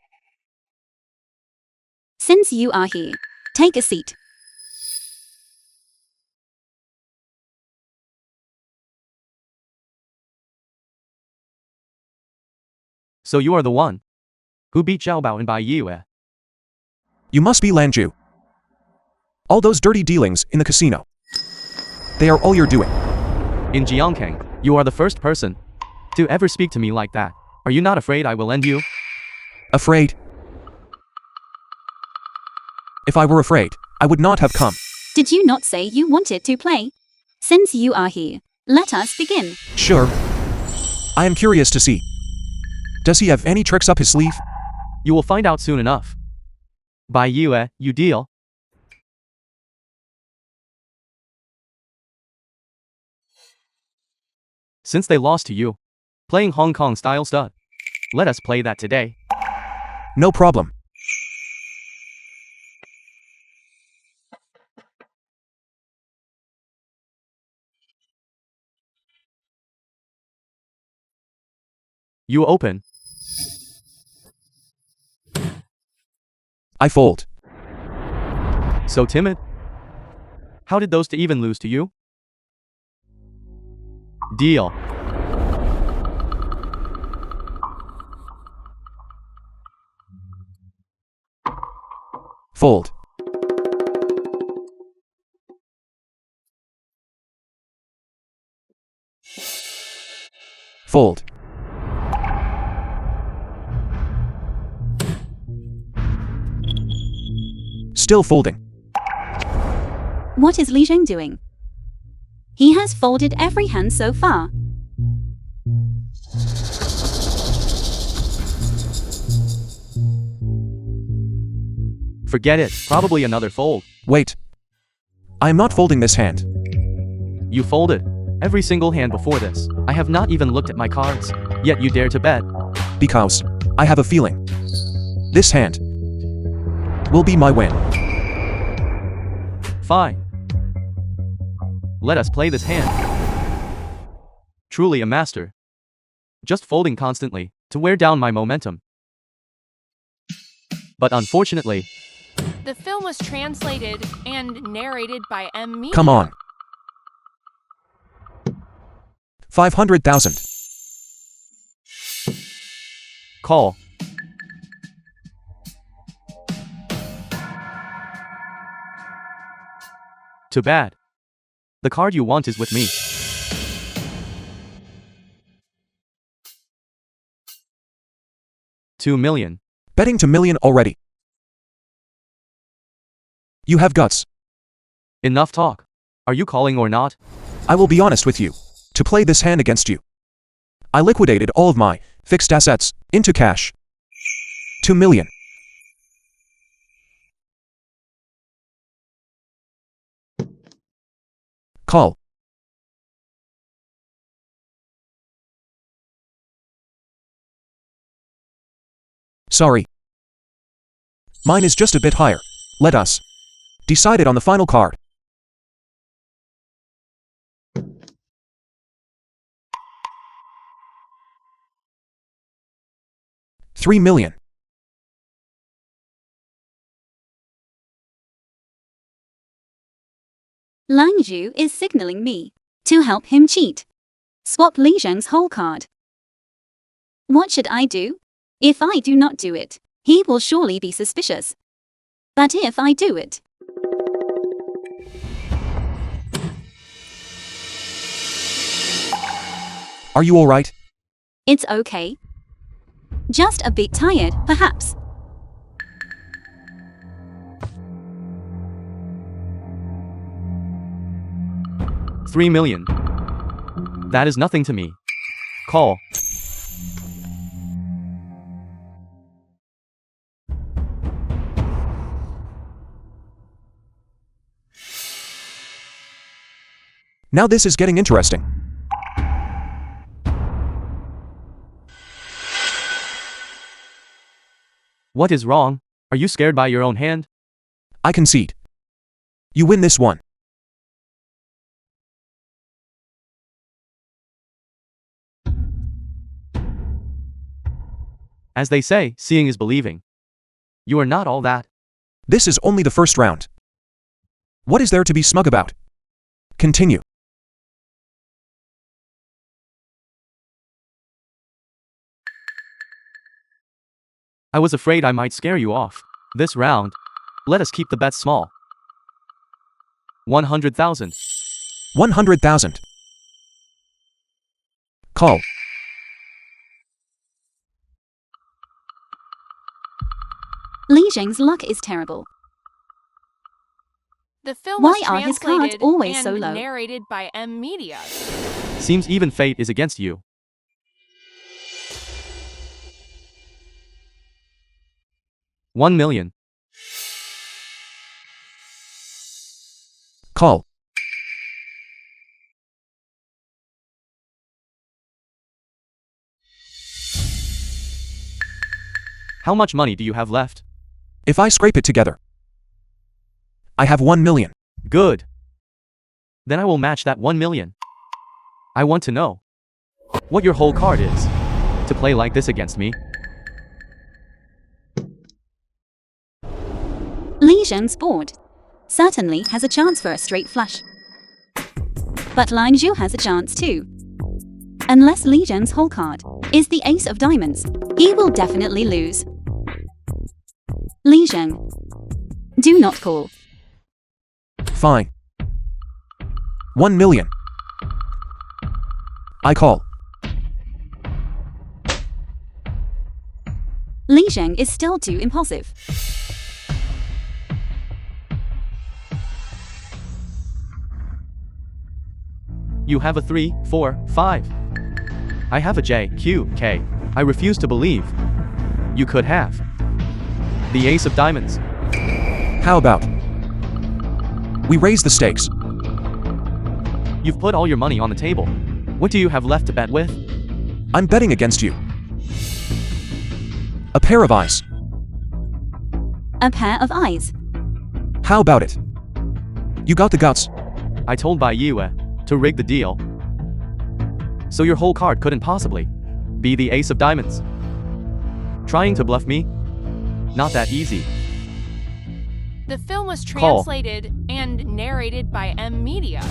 Since you are here, take a seat. So you are the one who beat Xiaobao and Bai Yue. You must be Langju. All those dirty dealings in the casino. They are all you're doing. In Jiangkang, you are the first person to ever speak to me like that. Are you not afraid I will end you? Afraid? If I were afraid, I would not have come. Did you not say you wanted to play? Since you are here, let us begin. Sure. I am curious to see. Does he have any tricks up his sleeve? You will find out soon enough. Bai Yue, you deal. Since they lost to you, playing Hong Kong style stud, let us play that today. No problem. You open. I fold. So timid? How did those two even lose to you? Deal. Fold. Fold. Still folding. What is Li Zheng doing? He has folded every hand so far. Forget it, probably another fold. Wait. I am not folding this hand. You folded every single hand before this. I have not even looked at my cards, yet you dare to bet. Because I have a feeling this hand will be my win. Fine. Let us play this hand. Truly a master. Just folding constantly to wear down my momentum. But unfortunately, The film was translated and narrated by Media. Come on. 500,000. call. Too bad. The card you want is with me. $2 million. Betting to million already. You have guts. Enough talk. Are you calling or not? I will be honest with you. To play this hand against you, I liquidated all of my fixed assets into cash. 2 million. Call. Sorry. Mine is just a bit higher. Let us decide it on the final card. $3 million. Lang Zhu is signaling me to help him cheat. Swap Li Zheng's whole card. What should I do? If I do not do it, he will surely be suspicious. But if I do it, Are you alright? it's okay. Just a bit tired, perhaps. $3 million. That is nothing to me. Call. Now this is getting interesting. What is wrong? Are you scared by your own hand? I concede. You win this one. As they say, seeing is believing. You are not all that. This is only the first round. What is there to be smug about? Continue. I was afraid I might scare you off. This round, let us keep the bets small. 100,000. 100,000. Call. Li Zheng's luck is terrible. The film Why was are his cards translated always and so low? narrated by Media. Seems even fate is against you. $1 million. Call. How much money do you have left? If I scrape it together, I have 1 million. Good. Then I will match that 1 million. I want to know what your whole card is to play like this against me. Zheng's board certainly has a chance for a straight flush. But Lang Zhu has a chance too. Unless Li Zheng's whole card is the ace of diamonds, he will definitely lose. Li Zheng, do not call. Fine. 1 million. I call. Li Zheng is still too impulsive. You have a 3, 4, 5. I have a J, Q, K. I refuse to believe. You could have the ace of diamonds. How about we raise the stakes? You've put all your money on the table. What do you have left to bet with? I'm betting against you. A pair of eyes. A pair of eyes. How about it? You got the guts. I told Bai Yue to rig the deal. So your whole card couldn't possibly be the ace of diamonds. Trying to bluff me? Not that easy. The film was Call. translated and narrated by M Media.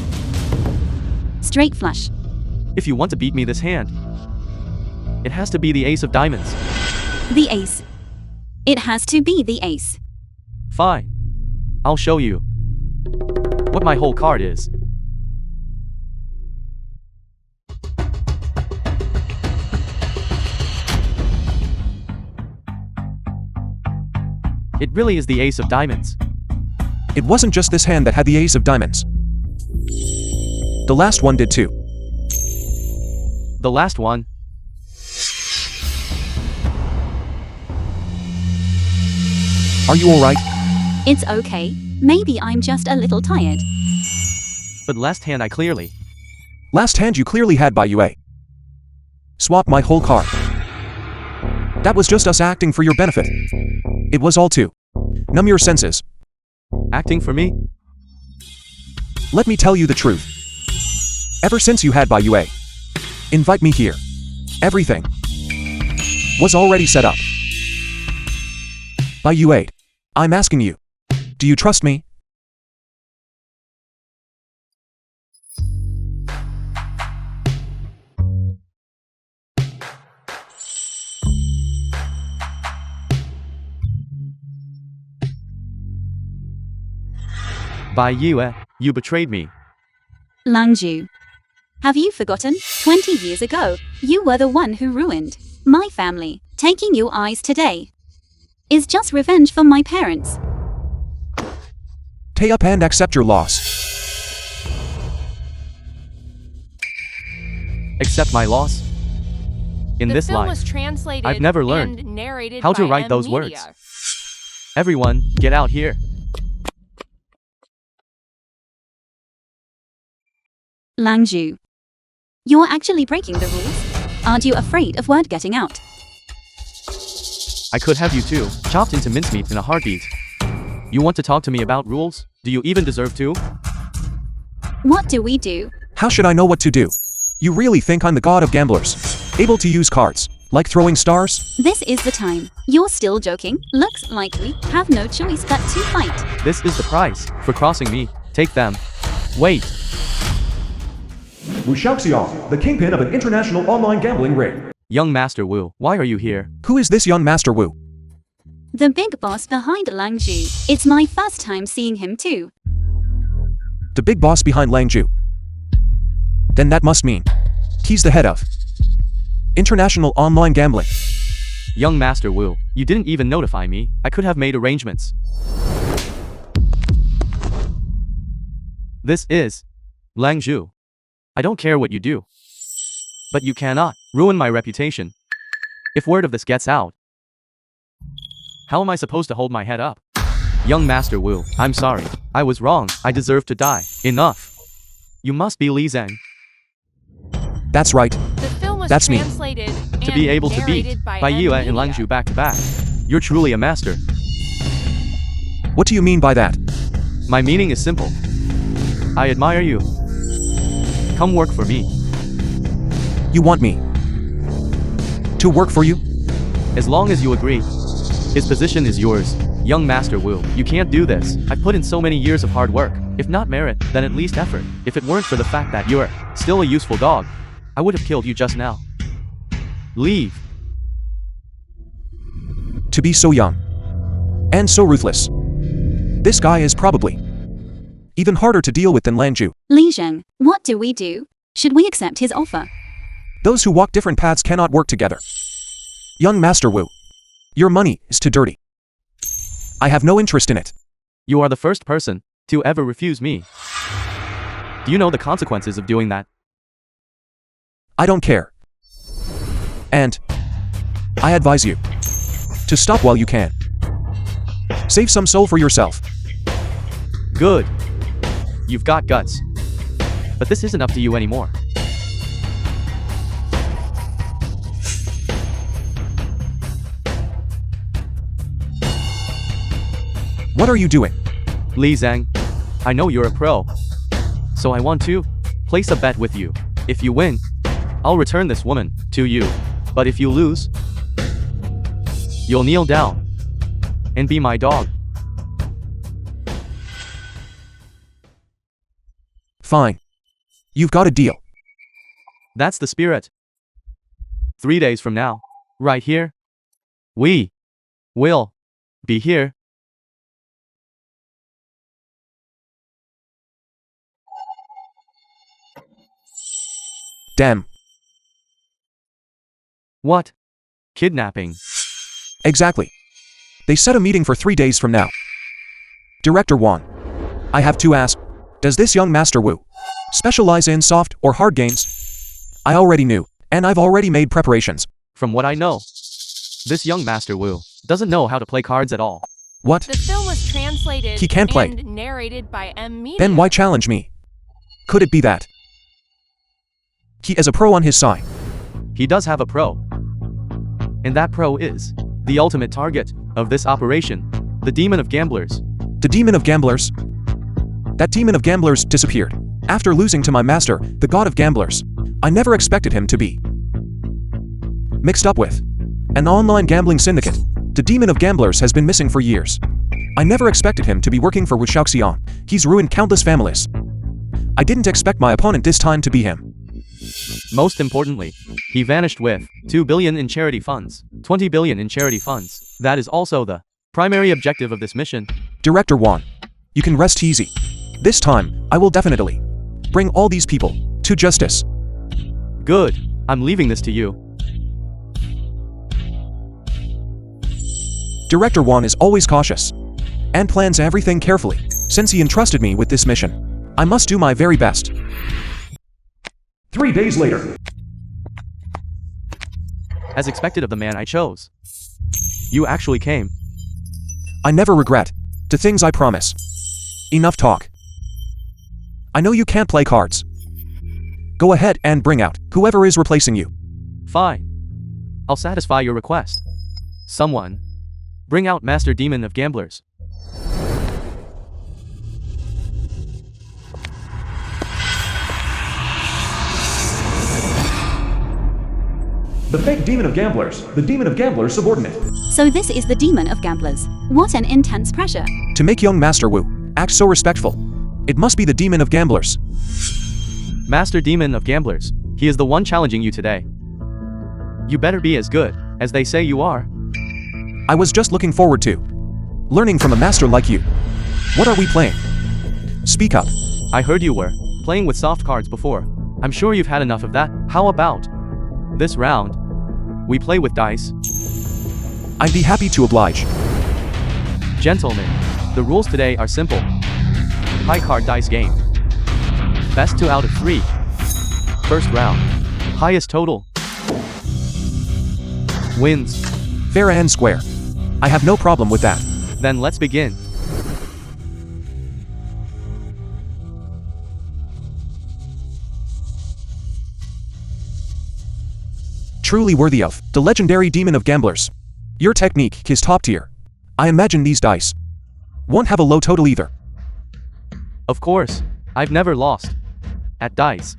Straight flush. If you want to beat me this hand, it has to be the ace of diamonds. The ace. It has to be the ace. Fine. I'll show you what my whole card is. It really is the ace of diamonds. It wasn't just this hand that had the ace of diamonds. The last one did too. The last one. Are you alright? It's okay. Maybe I'm just a little tired. But last hand I clearly. Last hand you clearly had Bai Yue. Swap my whole card. That was just us acting for your benefit. It was all to numb your senses. Acting for me? Let me tell you the truth. Ever since you had Bai Yue invite me here, everything was already set up. Bai Yue, I'm asking you, do you trust me? Bai Yue, you betrayed me. Lang Zhu. Have you forgotten? 20 years ago, you were the one who ruined my family. Taking your eyes today is just revenge for my parents. Pay up and accept your loss. Accept my loss? In The this film life, was translated I've never learned and narrated how to by write M those Media. words. Everyone, get out here. Lang Zhu. You're actually breaking the rules. Aren't you afraid of word getting out? I could have you too, chopped into mincemeat in a heartbeat. You want to talk to me about rules? Do you even deserve to? What do we do? How should I know what to do? You really think I'm the god of gamblers? Able to use cards, like throwing stars? This is the time. You're still joking? Looks like we have no choice but to fight. This is the price for crossing me. Take them. Wait. Wu Xiaoxiao, the kingpin of an international online gambling ring. Young Master Wu, why are you here? Who is this young Master Wu? The big boss behind Lang Zhu. It's my first time seeing him too. The big boss behind Lang Zhu. Then that must mean he's the head of international online gambling. Young Master Wu, you didn't even notify me. I could have made arrangements. This is Lang Zhu. I don't care what you do, but you cannot ruin my reputation. If word of this gets out, how am I supposed to hold my head up? Young Master Wu, I'm sorry. I was wrong. I deserve to die. Enough. You must be Li Zheng. That's right. The film was That's me. translated To be and able to beat narrated by Bai M Yue and Lang Media. Zhu back to back. You're truly a master. What do you mean by that? My meaning is simple. I admire you. Come work for me. You want me to work for you? As long as you agree. His position is yours. Young Master Wu, you can't do this. I've put in so many years of hard work. If not merit, then at least effort. If it weren't for the fact that you're still a useful dog, I would have killed you just now. Leave. To be so young. And so ruthless. This guy is probably even harder to deal with than Lanju. Li Zheng, what do we do? Should we accept his offer? Those who walk different paths cannot work together. Young Master Wu, your money is too dirty. I have no interest in it. You are the first person to ever refuse me. Do you know the consequences of doing that? I don't care. And I advise you to stop while you can. Save some soul for yourself. Good. You've got guts. But this isn't up to you anymore. What are you doing? Li Zheng, I know you're a pro. So I want to place a bet with you. If you win, I'll return this woman to you. But if you lose, you'll kneel down and be my dog. Fine. You've got a deal. That's the spirit. 3 days from now, right here, we will be here. Damn. What? Kidnapping. Exactly. They set a meeting for 3 days from now. Director Wan, I have to ask, does this young Master Wu specialize in soft or hard games? I already knew, and I've already made preparations. From what I know, this young Master Wu doesn't know how to play cards at all. What? The film was translated He can't play. and narrated by Media. Then why challenge me? Could it be that he is a pro on his side? He does have a pro. And that pro is the ultimate target of this operation, the Demon of Gamblers. The Demon of Gamblers? That Demon of Gamblers disappeared after losing to my master, the God of Gamblers. I never expected him to be mixed up with an online gambling syndicate. The Demon of Gamblers has been missing for years. I never expected him to be working for Wu Shaoxian. He's ruined countless families. I didn't expect my opponent this time to be him. Most importantly, he vanished with 2 billion in charity funds, 20 billion in charity funds. That is also the primary objective of this mission. Director Wan, you can rest easy. This time, I will definitely bring all these people to justice. Good. I'm leaving this to you. Director Wan is always cautious and plans everything carefully. Since he entrusted me with this mission, I must do my very best. 3 days later. As expected of the man I chose. You actually came. I never regret the things I promise. Enough talk. I know you can't play cards. Go ahead and bring out whoever is replacing you. Fine. I'll satisfy your request. Someone, bring out Master Demon of Gamblers. The fake Demon of Gamblers. The Demon of Gamblers subordinate. So this is the Demon of Gamblers. What an intense pressure. To make young Master Wu act so respectful, it must be the Demon of Gamblers. Master Demon of Gamblers. He is the one challenging you today. You better be as good as they say you are. I was just looking forward to learning from a master like you. What are we playing? Speak up. I heard you were playing with soft cards before. I'm sure you've had enough of that. How about this round? We play with dice. I'd be happy to oblige. Gentlemen, the rules today are simple. High card dice game. Best 2 out of 3. First round. Highest total wins. Fair and square. I have no problem with that. Then let's begin. Truly worthy of the legendary Demon of Gamblers. Your technique is top tier. I imagine these dice won't have a low total either. Of course, I've never lost at dice.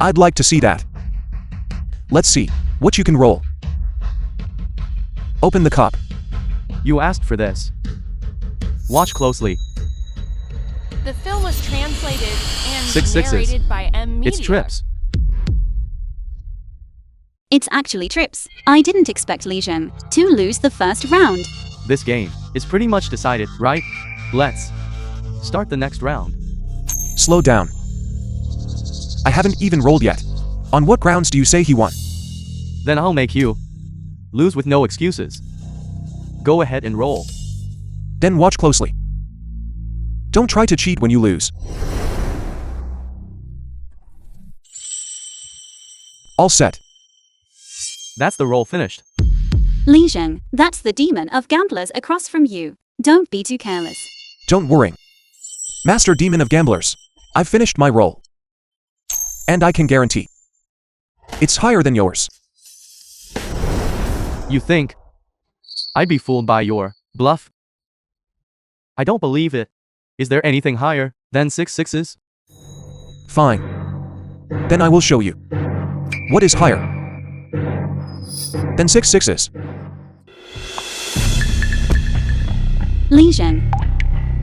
I'd like to see that. Let's see what you can roll. Open the cup. You asked for this. Watch closely. The film was translated and Six sixes. narrated by M Media. It's trips. It's actually trips. I didn't expect Li Zheng to lose the first round. This game is pretty much decided, right? Let's start the next round. Slow down. I haven't even rolled yet. On what grounds do you say he won? Then I'll make you lose with no excuses. Go ahead and roll. Then watch closely. Don't try to cheat when you lose. All set. That's the roll finished. Li Zheng, that's the demon of gamblers across from you. Don't be too careless. Don't worry. Master Demon of Gamblers, I've finished my roll. And I can guarantee it's higher than yours. You think I'd be fooled by your bluff? I don't believe it. Is there anything higher than 6 sixes? Fine. Then I will show you. What is higher than 6 sixes? Li Zheng,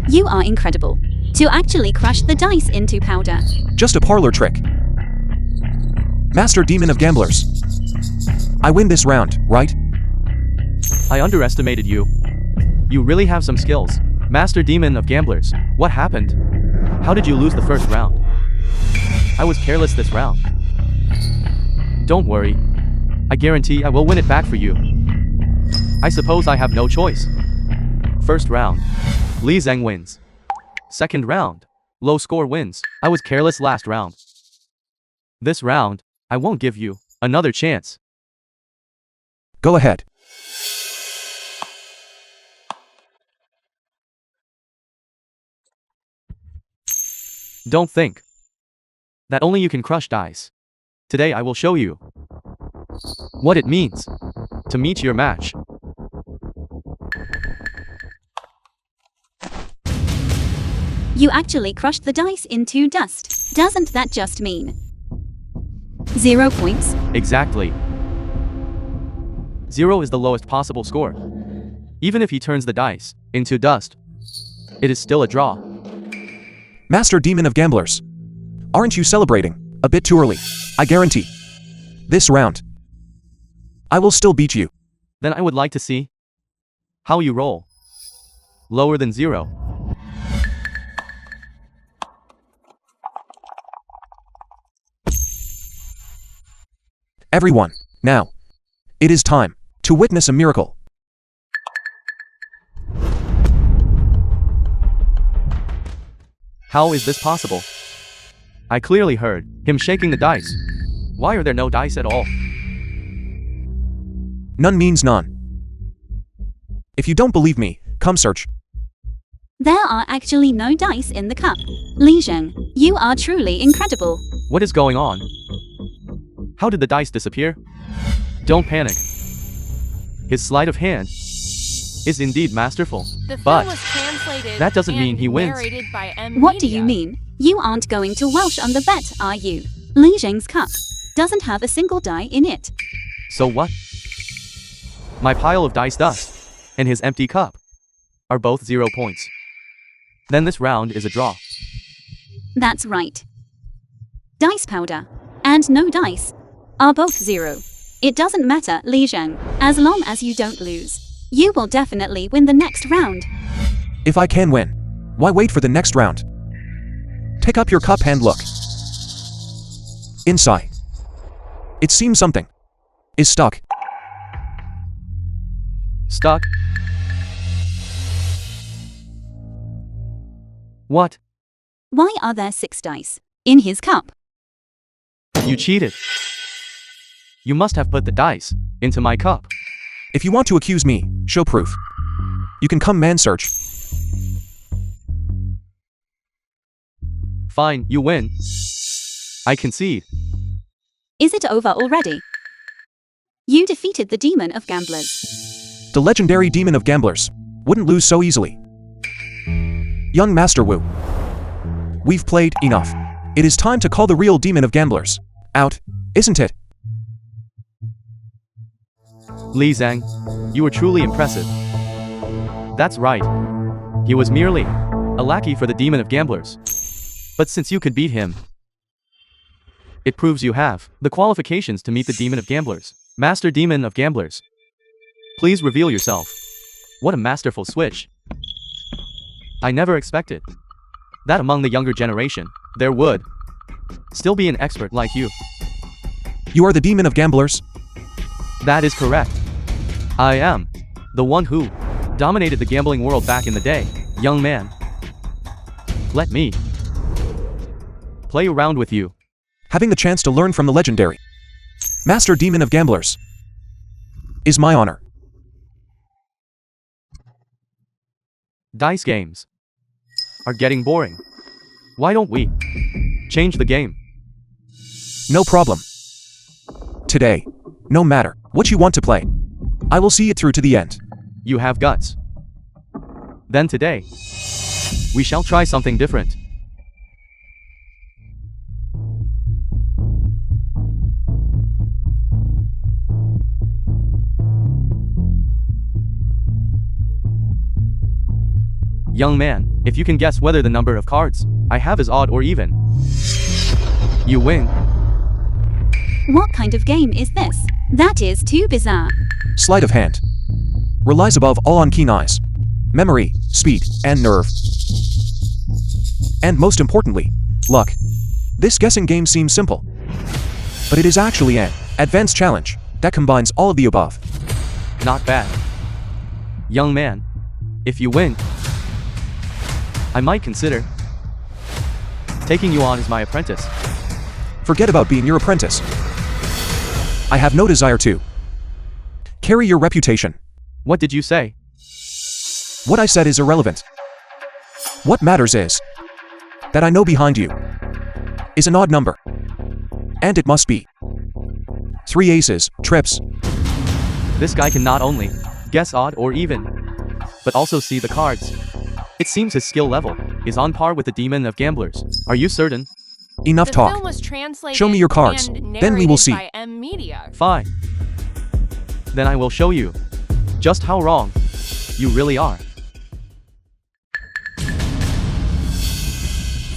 you are incredible. To actually crush the dice into powder. Just a parlor trick. Master Demon of Gamblers, I win this round, right? I underestimated you. You really have some skills. Master Demon of Gamblers, what happened? How did you lose the first round? I was careless this round. Don't worry. I guarantee I will win it back for you. I suppose I have no choice. First round, Li Zheng wins. Second round, low score wins. I was careless last round. This round, I won't give you another chance. Go ahead. Don't think that only you can crush dice. Today I will show you what it means to meet your match. You actually crushed the dice into dust. Doesn't that just mean 0 points? Exactly. 0 is the lowest possible score. Even if he turns the dice into dust, it is still a draw. Master Demon of Gamblers, aren't you celebrating a bit too early? I guarantee this round, I will still beat you. Then I would like to see how you roll. Lower than 0. Everyone, now, it is time to witness a miracle. How is this possible? I clearly heard him shaking the dice. Why are there no dice at all? None means none. If you don't believe me, come search. There are actually no dice in the cup. Li Zheng, you are truly incredible. What is going on? How did the dice disappear? Don't panic. His sleight of hand is indeed masterful, The film but was translated that doesn't mean and he wins. narrated by M What do you Media. mean? You aren't going to Welsh on the bet, are you? Li Zheng's cup doesn't have a single die in it. So what? My pile of dice dust and his empty cup are both 0 points. Then this round is a draw. That's right. Dice powder and no dice are both 0. It doesn't matter, Li Zheng, as long as you don't lose. You will definitely win the next round. If I can win, why wait for the next round? Take up your cup and look. Inside, it seems something is stuck. Stuck? What? Why are there 6 dice in his cup? You cheated. You must have put the dice into my cup. If you want to accuse me, show proof. You can come man search. Fine, you win. I concede. Is it over already? You defeated the demon of gamblers. The legendary Demon of Gamblers wouldn't lose so easily. Young Master Wu, we've played enough. It is time to call the real Demon of Gamblers out, isn't it? Li Zheng, you were truly impressive. That's right. He was merely a lackey for the demon of gamblers. But since you could beat him, it proves you have the qualifications to meet the demon of gamblers. Master demon of gamblers, please reveal yourself. What a masterful switch. I never expected that among the younger generation, there would still be an expert like you. You are the demon of gamblers? That is correct. I am the one who dominated the gambling world back in the day, young man. Let me play around with you. Having the chance to learn from the legendary Master Demon of Gamblers is my honor. Dice games are getting boring. Why don't we change the game? No problem. Today, no matter what you want to play, I will see it through to the end. You have guts. Then today, we shall try something different. Young man, if you can guess whether the number of cards I have is odd or even, you win. What kind of game is this? That is too bizarre. Sleight of hand relies above all on keen eyes, memory, speed, and nerve. And most importantly, luck. This guessing game seems simple, but it is actually an advanced challenge that combines all of the above. Not bad. Young man, if you win, I might consider taking you on as my apprentice. Forget about being your apprentice. I have no desire to carry your reputation. What did you say? What I said is irrelevant. What matters is that I know behind you is an odd number, and it must be 3 aces, trips. This guy can not only guess odd or even, but also see the cards. It seems his skill level is on par with the demon of gamblers. Are you certain? Enough The talk. film was translated Show me your cards. and Then we will narrated see. by M Media. Fine. Then I will show you just how wrong you really are.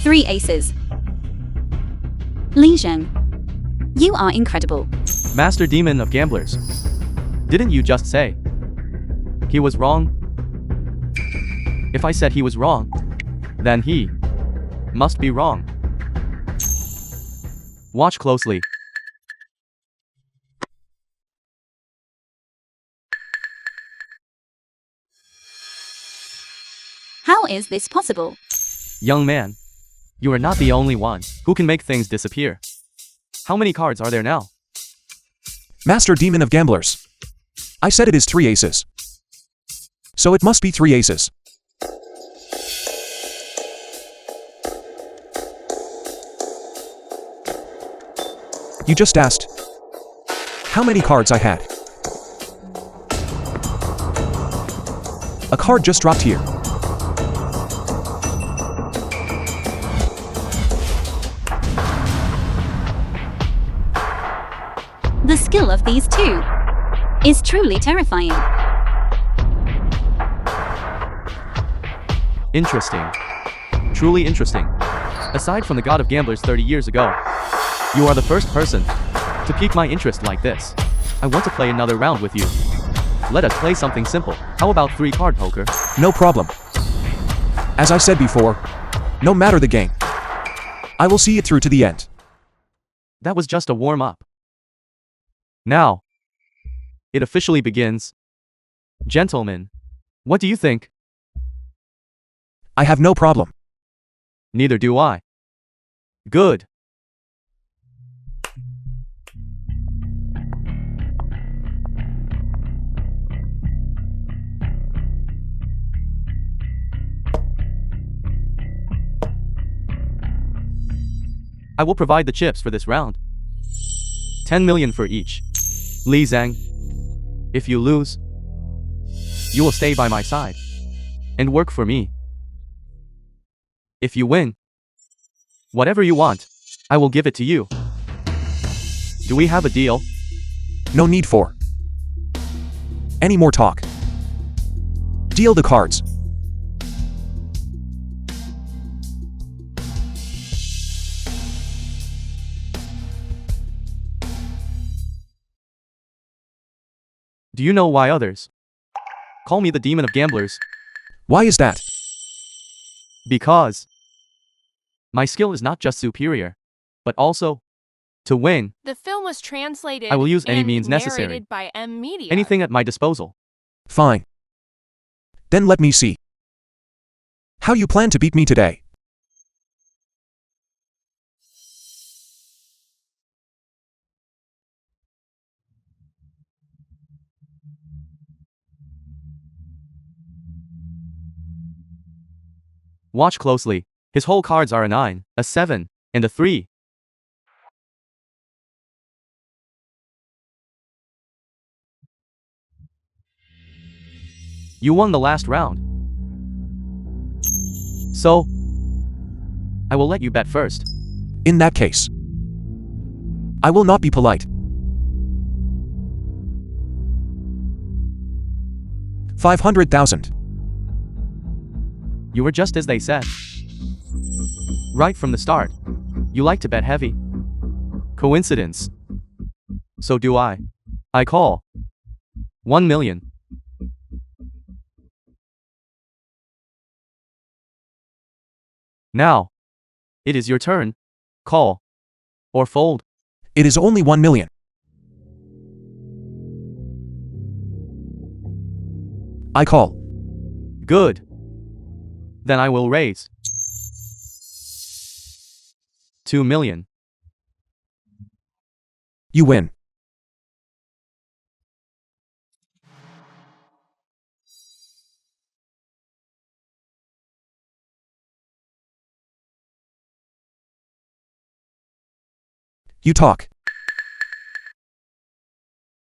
3 aces. Li Zheng, you are incredible. Master demon of gamblers, didn't you just say he was wrong? If I said he was wrong, then he must be wrong. Watch closely. How is this possible? Young man, you are not the only one who can make things disappear. How many cards are there now? Master Demon of Gamblers. I said it is 3 aces. So it must be 3 aces. You just asked how many cards I had. A card just dropped here. The skill of these two is truly terrifying. Interesting. Truly interesting. Aside from the god of gamblers 30 years ago, you are the first person to pique my interest like this. I want to play another round with you. Let us play something simple. How about 3-card poker? No problem. As I said before, no matter the game, I will see it through to the end. That was just a warm-up. Now, it officially begins. Gentlemen, what do you think? I have no problem. Neither do I. Good. I will provide the chips for this round. 10 million for each. Li Zhang, if you lose, you will stay by my side and work for me. If you win, whatever you want, I will give it to you. Do we have a deal? No need for any more talk. Deal the cards. Do you know why others call me the demon of gamblers? Why is that? Because my skill is not just superior, but also to win. The film was translated I will use any and means necessary. narrated by Media. Anything at my disposal. Fine. Then let me see how you plan to beat me today. Watch closely. His whole cards are a 9, a 7, and a 3. You won the last round. So, I will let you bet first. In that case, I will not be polite. 500,000. You were just as they said. Right from the start. You like to bet heavy. Coincidence. So do I. I call. 1 million. Now, it is your turn. Call. Or fold. It is only 1 million. I call. Good. Then I will raise. 2 million. You win. You talk.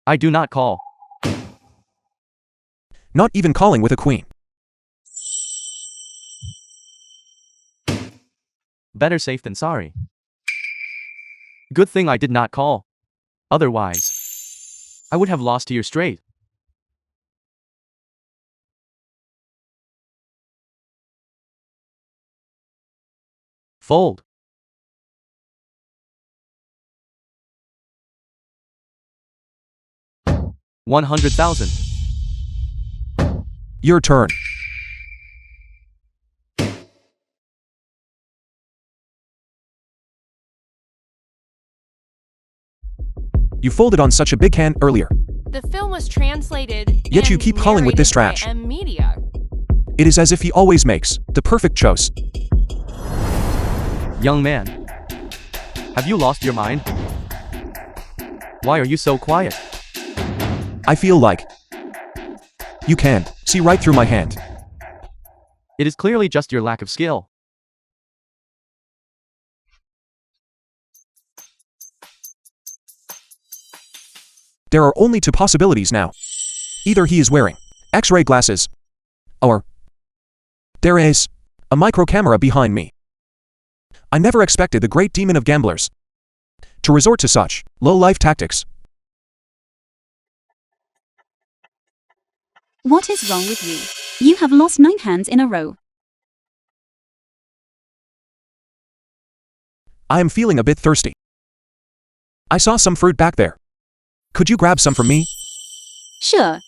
I do not call. Not even calling with a queen. Better safe than sorry. Good thing I did not call. Otherwise, I would have lost to your straight. Fold. $100,000. Your turn. You folded on such a big hand earlier. The film was translated Yet you and keep calling with this narrated trash. by Media. It is as if he always makes the perfect choice. Young man. Have you lost your mind? Why are you so quiet? I feel like you can see right through my hand. It is clearly just your lack of skill. There are only two possibilities now. Either he is wearing X-ray glasses, or there is a micro camera behind me. I never expected the great demon of gamblers to resort to such low-life tactics. What is wrong with you? You have lost 9 hands in a row. I am feeling a bit thirsty. I saw some fruit back there. Could you grab some for me? Sure.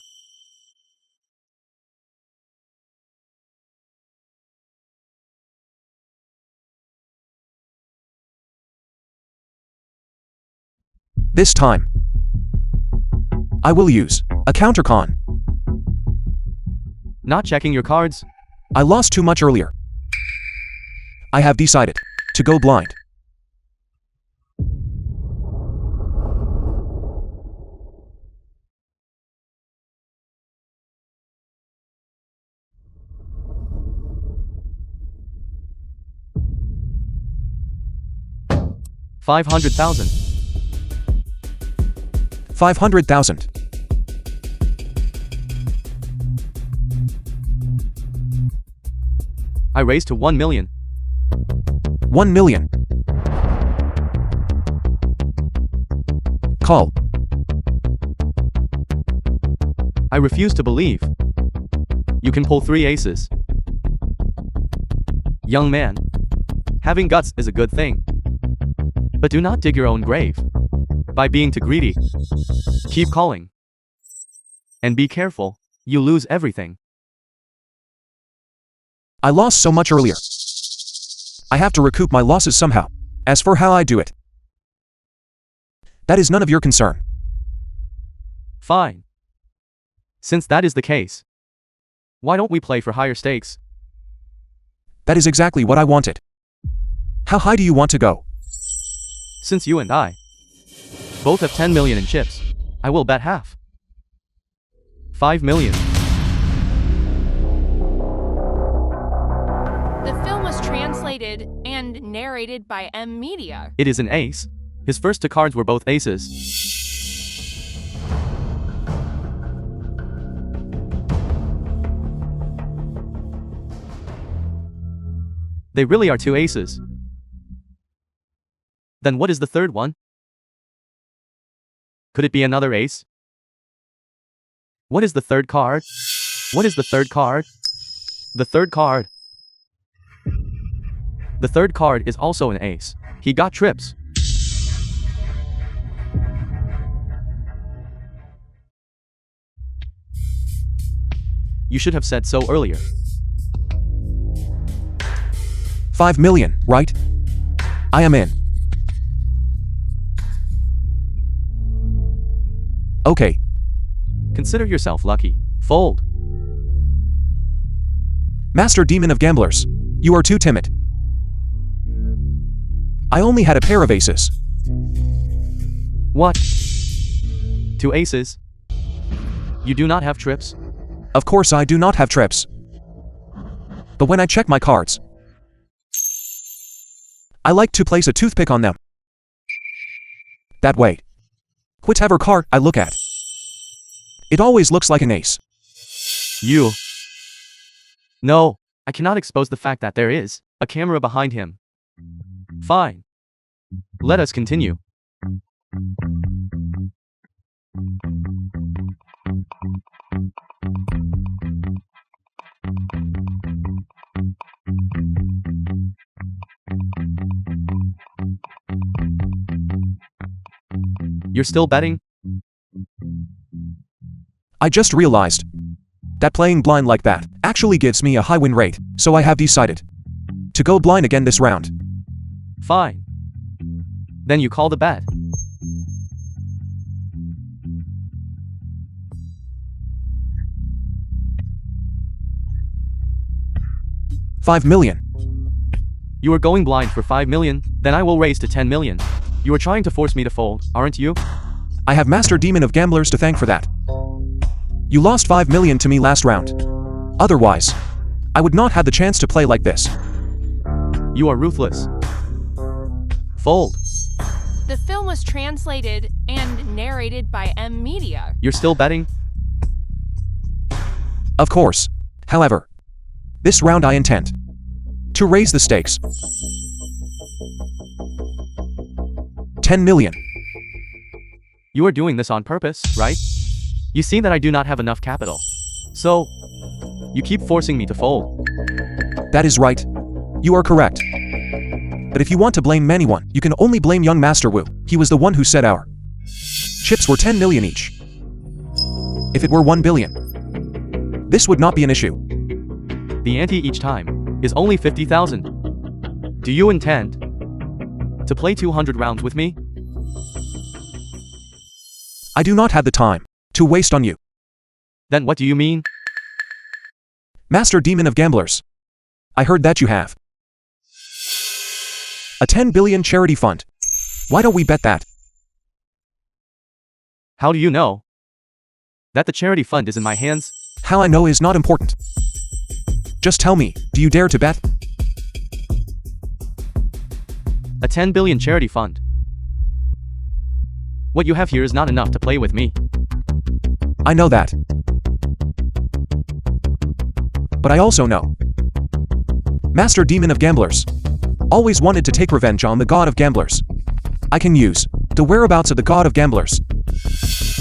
This time, I will use a counter-con. Not checking your cards? I lost too much earlier. I have decided to go blind. $500,000. 500,000. I raised to 1 million. 1 million. Call. I refuse to believe. You can pull 3 aces. Young man, having guts is a good thing. But do not dig your own grave by being too greedy. Keep calling. And be careful, you lose everything. I lost so much earlier. I have to recoup my losses somehow. As for how I do it, that is none of your concern. Fine. Since that is the case, why don't we play for higher stakes? That is exactly what I wanted. How high do you want to go? Since you and I both have 10 million in chips, I will bet half. 5 million. The film was translated and narrated by M Media. It is an ace. His first 2 cards were both aces. They really are 2 aces. Then what is the third one? Could it be another ace? What is the third card? What is the third card? The third card. The third card is also an ace. He got trips. You should have said so earlier. 5 million, right? I am in. Okay. Consider yourself lucky. Fold. Master Demon of Gamblers, you are too timid. I only had a pair of aces. What? 2 aces? You do not have trips? Of course I do not have trips. But when I check my cards, I like to place a toothpick on them. That way, whichever card I look at, it always looks like an ace. You. No, I cannot expose the fact that there is a camera behind him. Fine. Let us continue. You're still betting? I just realized that playing blind like that actually gives me a high win rate, so I have decided to go blind again this round. Fine. Then you call the bet. $5 million. You are going blind for 5 million, then I will raise to 10 million. You are trying to force me to fold, aren't you? I have Master Demon of Gamblers to thank for that. You lost 5 million to me last round. Otherwise, I would not have the chance to play like this. You are ruthless. Fold. The film was translated and narrated by M Media. You're still betting? Of course. However, this round I intend to raise the stakes. 10 million. You are doing this on purpose, right? You see that I do not have enough capital. So, you keep forcing me to fold. That is right. You are correct. But if you want to blame anyone, you can only blame young Master Wu. He was the one who said our chips were 10 million each. If it were 1 billion, this would not be an issue. The ante each time is only 50,000. Do you intend to play 200 rounds with me? I do not have the time to waste on you. Then what do you mean? Master Demon of Gamblers, I heard that you have a 10 billion charity fund. Why don't we bet that? How do you know that the charity fund is in my hands? How I know is not important. Just tell me, do you dare to bet? A 10 billion charity fund. What you have here is not enough to play with me. I know that. But I also know Master Demon of Gamblers always wanted to take revenge on the God of Gamblers. I can use the whereabouts of the God of Gamblers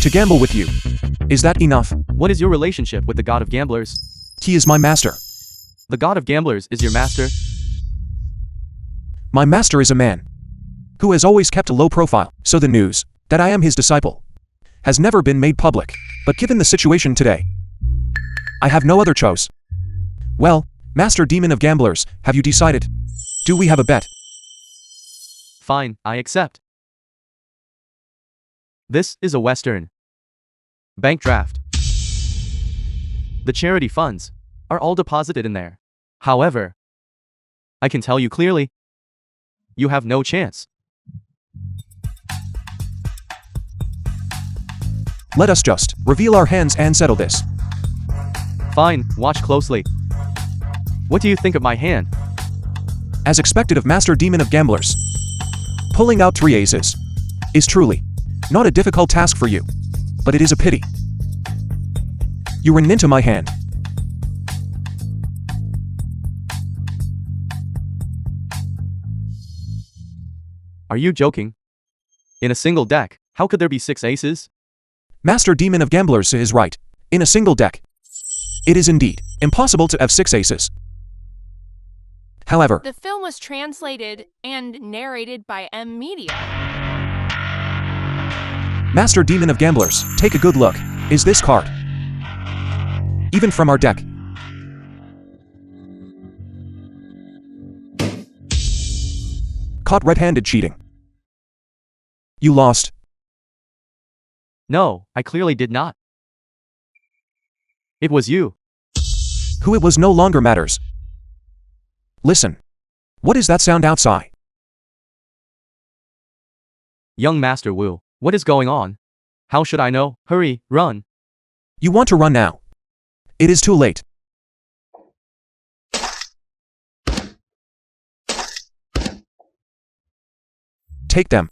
to gamble with you. Is that enough? What is your relationship with the God of Gamblers? He is my master. The god of gamblers is your master? My master is a man who has always kept a low profile, so the news that I am his disciple has never been made public. But given the situation today, I have no other choice. Well, Master Demon of Gamblers, have you decided? Do we have a bet? Fine, I accept. This is a Western bank draft. The charity funds are all deposited in there. However, I can tell you clearly, you have no chance. Let us just reveal our hands and settle this. Fine, watch closely. What do you think of my hand? As expected of Master Demon of Gamblers, pulling out 3 aces is truly not a difficult task for you, but it is a pity you ran into my hand. Are you joking? In a single deck, how could there be 6 aces? Master Demon of Gamblers is right. In a single deck, it is indeed impossible to have 6 aces. However, The film was translated and narrated by M Media. Master Demon of Gamblers, take a good look. Is this card even from our deck? Caught red-handed cheating. You lost. No, I clearly did not. It was you. Who it was no longer matters. Listen. What is that sound outside? Young Master Wu, what is going on? How should I know? Hurry, run. You want to run now. It is too late. Take them.